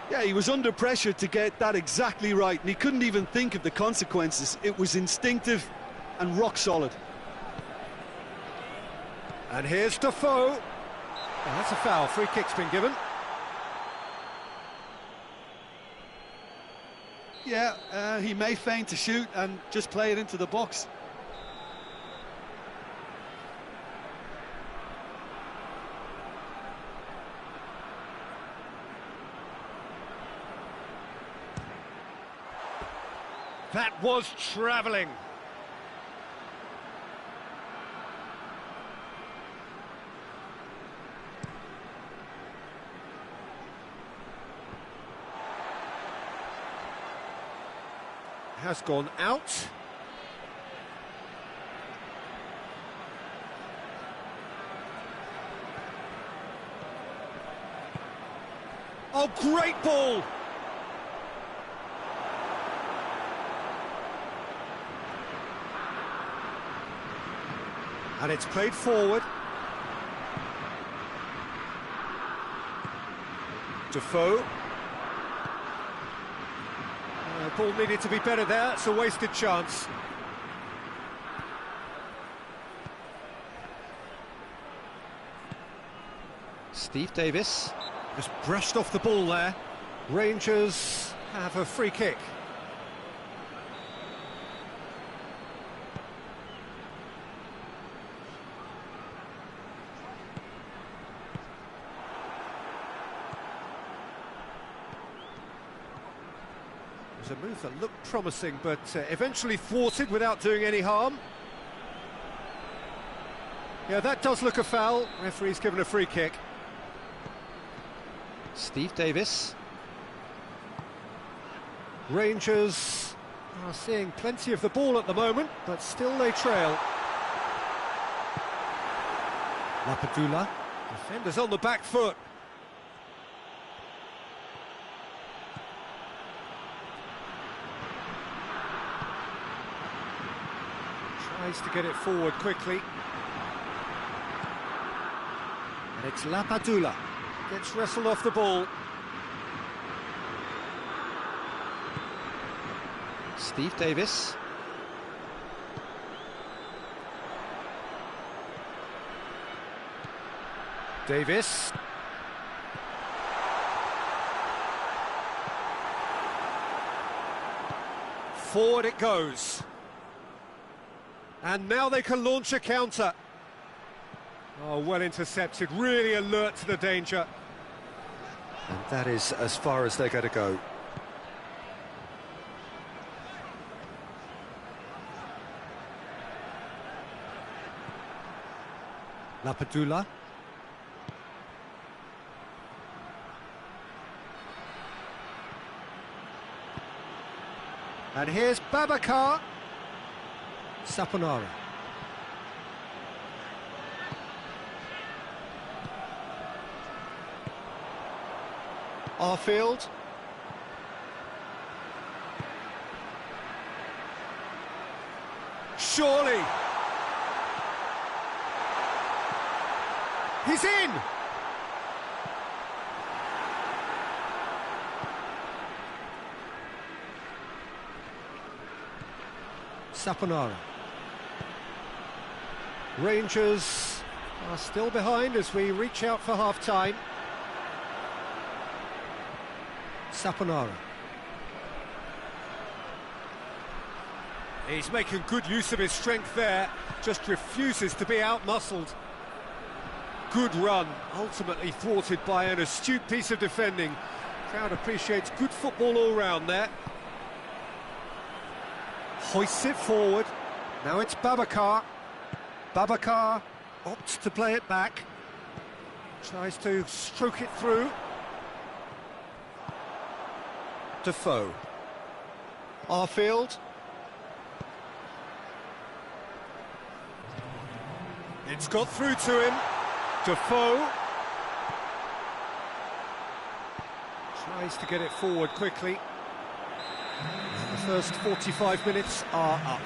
Yeah, he was under pressure to get that exactly right, and he couldn't even think of the consequences. It was instinctive and rock solid. And here's Defoe. Oh, that's a foul. Free kick's been given. Yeah, he may feign to shoot and just play it into the box. That was travelling. Has gone out. Oh, great ball! And it's played forward. Defoe. Ball needed to be better there, it's a wasted chance. Steve Davis. Just brushed off the ball there. Rangers have a free kick. A move that looked promising, but eventually thwarted without doing any harm. Yeah, that does look a foul. Referee's given a free kick. Steve Davis. Rangers are seeing plenty of the ball at the moment, but still they trail. Lapadula. Defenders on the back foot. Tries to get it forward quickly. And it's Lapadula. Gets wrestled off the ball. Steve Davis. Davis. Forward it goes. And now they can launch a counter. Oh, well intercepted, really alert to the danger. And that is as far as they're going to go. Lapadula. And here's Babacar. Saponara. Arfield. Surely. He's in. Saponara. Rangers are still behind as we reach out for half-time. Saponara. He's making good use of his strength there, just refuses to be out-muscled. Good run, ultimately thwarted by an astute piece of defending. Crowd appreciates good football all round there. Hoists it forward. Now it's Babacar. Babacar opts to play it back. Tries to stroke it through. Defoe. Arfield. It's got through to him. Defoe. Tries to get it forward quickly. The first 45 minutes are up.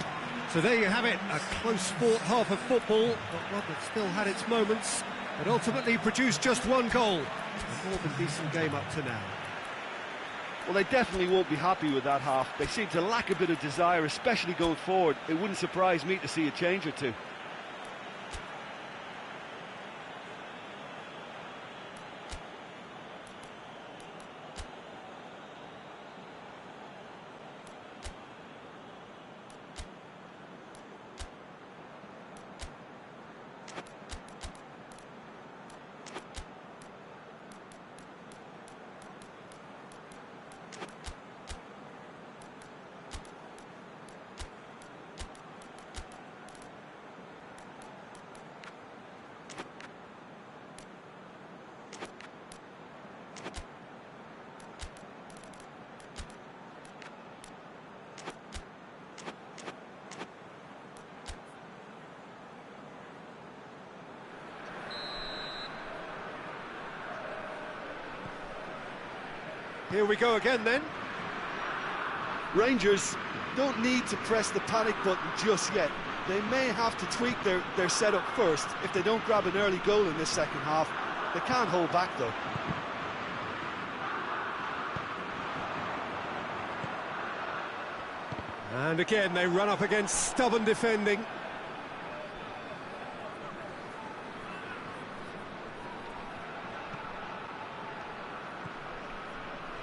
So there you have it, a close fought half of football, but one that still had its moments, but ultimately produced just one goal. A more than decent game up to now. Well, they definitely won't be happy with that half. They seem to lack a bit of desire, especially going forward. It wouldn't surprise me to see a change or two. Here we go again then. Rangers don't need to press the panic button just yet. They may have to tweak their setup first if they don't grab an early goal in this second half. They can't hold back though. And again they run up against stubborn defending.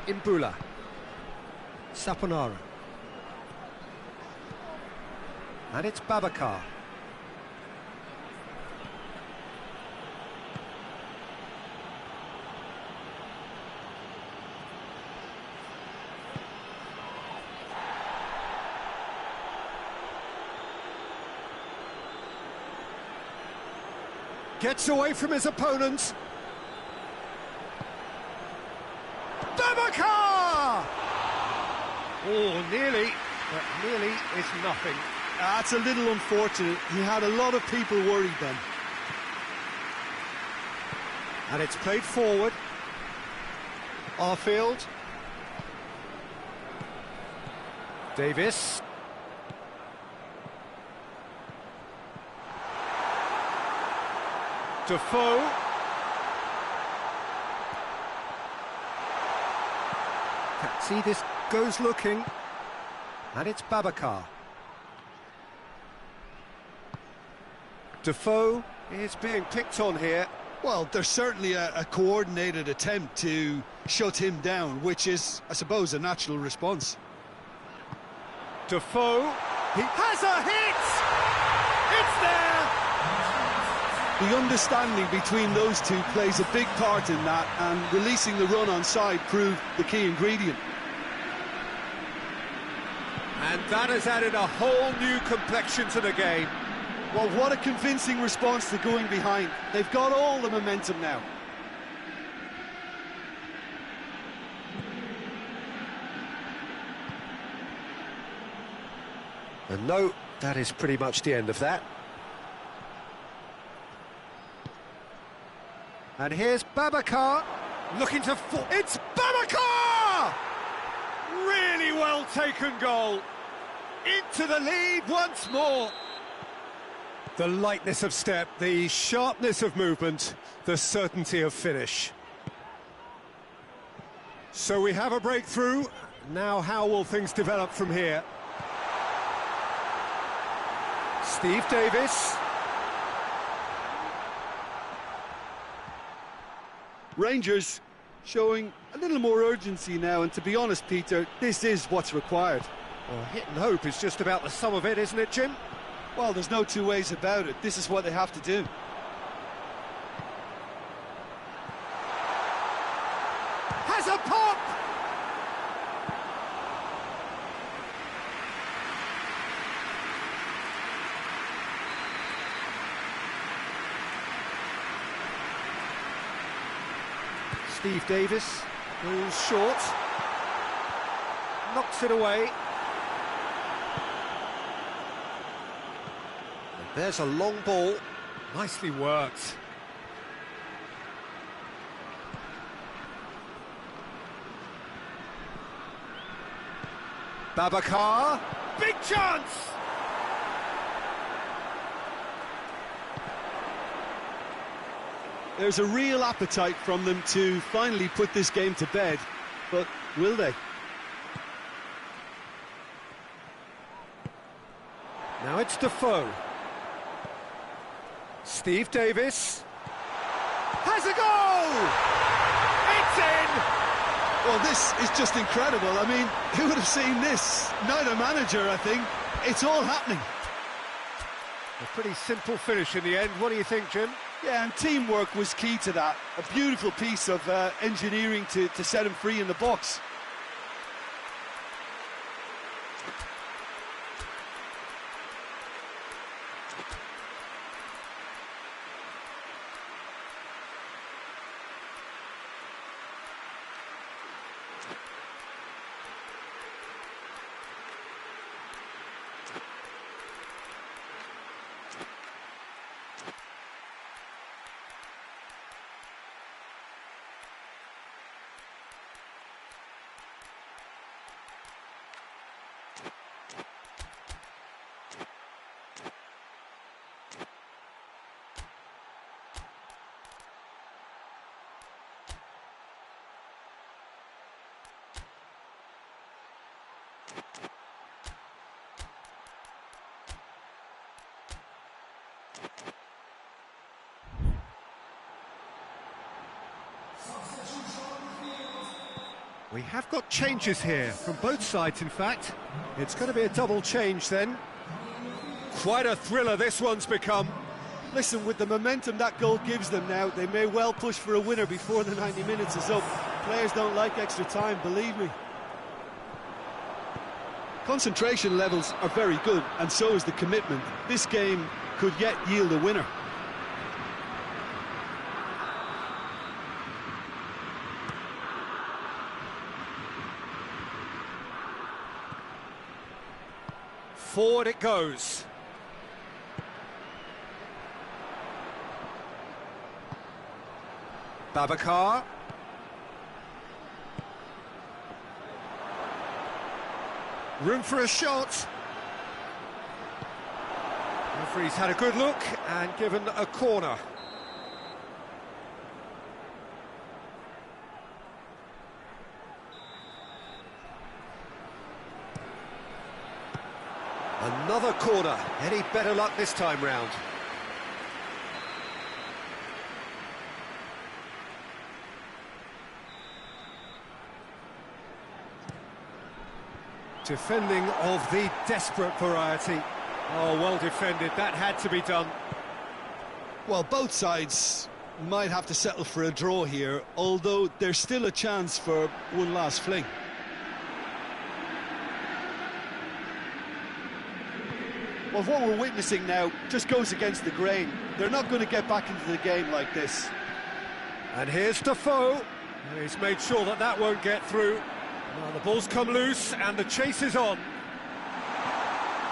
Imbula. Saponara. And it's Babacar. Gets away from his opponents. Babacar! Oh, nearly, but nearly is nothing. That's a little unfortunate. He had a lot of people worried then. And it's played forward. Arfield. Davis. Defoe. Can't see this goes looking. And it's Babacar. Defoe is being picked on here. Well, there's certainly a coordinated attempt to shut him down, which is, I suppose, a natural response. Defoe, he has a hit! It's there! The understanding between those two plays a big part in that, and releasing the run on side proved the key ingredient. And that has added a whole new complexion to the game. Well, what a convincing response to going behind. They've got all the momentum now. And no, that is pretty much the end of that. And here's Babacar, looking to... It's Babacar! Really well taken goal. Into the lead once more. The lightness of step, the sharpness of movement, the certainty of finish. So we have a breakthrough. Now how will things develop from here? Steve Davis. Rangers showing a little more urgency now, and to be honest, Peter, this is what's required. Well, hit and hope is just about the sum of it, isn't it, Jim? Well, there's no two ways about it. This is what they have to do. Has a pop! Steve Davis goes short, knocks it away. And there's a long ball, nicely worked. Babacar, big chance! There's a real appetite from them to finally put this game to bed, but will they? Now it's Defoe. Steve Davis has a goal! It's in! Well, this is just incredible. I mean, who would have seen this? Neither manager, I think. It's all happening. A pretty simple finish in the end. What do you think, Jim? Yeah, and teamwork was key to that. A beautiful piece of engineering to set him free in the box. We have got changes here, from both sides in fact. It's going to be a double change then. Quite a thriller this one's become. Listen, with the momentum that goal gives them now, they may well push for a winner before the 90 minutes is up. Players don't like extra time, believe me. Concentration levels are very good, and so is the commitment. This game could yet yield a winner. Forward it goes. Babacar. Room for a shot. Referee's had a good look and given a corner. Another corner. Any better luck this time round? Defending of the desperate variety. Oh, well defended. That had to be done. Well, both sides might have to settle for a draw here, although there's still a chance for one last fling. Well, what we're witnessing now just goes against the grain. They're not going to get back into the game like this. And here's Defoe. He's made sure that that won't get through. Now the ball's come loose and the chase is on.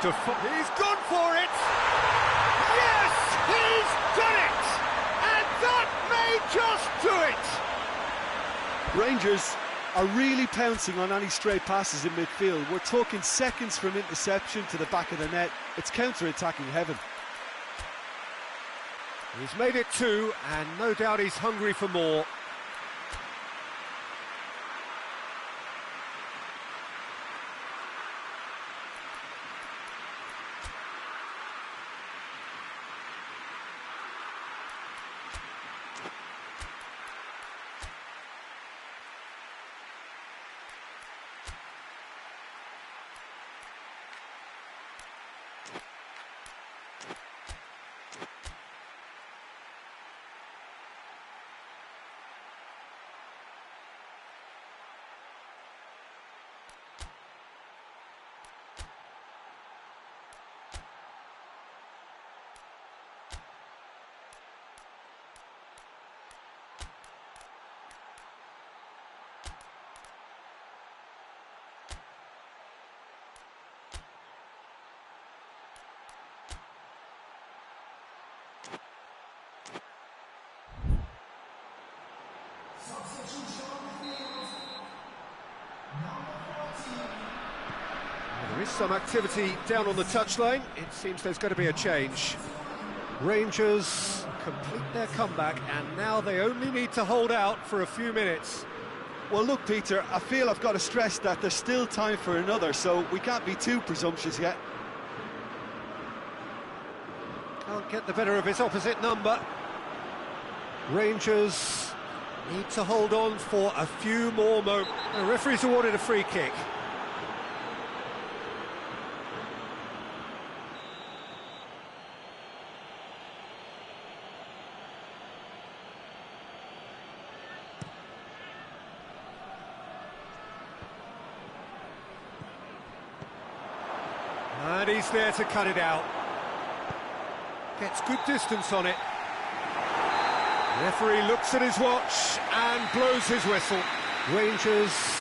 Defoe, he's gone for it! Yes, he's done it! And that may just do it! Rangers are really pouncing on any stray passes in midfield. We're talking seconds from interception to the back of the net. It's counter-attacking heaven. He's made it 2, and no doubt he's hungry for more. There is some activity down on the touchline. It seems there's going to be a change. Rangers complete their comeback, and now they only need to hold out for a few minutes. Well, look, Peter, I feel I've got to stress that there's still time for another, so we can't be too presumptuous yet. Can't get the better of his opposite number. Rangers need to hold on for a few more moments. The referee's awarded a free kick. And he's there to cut it out. Gets good distance on it. The referee looks at his watch and blows his whistle. Rangers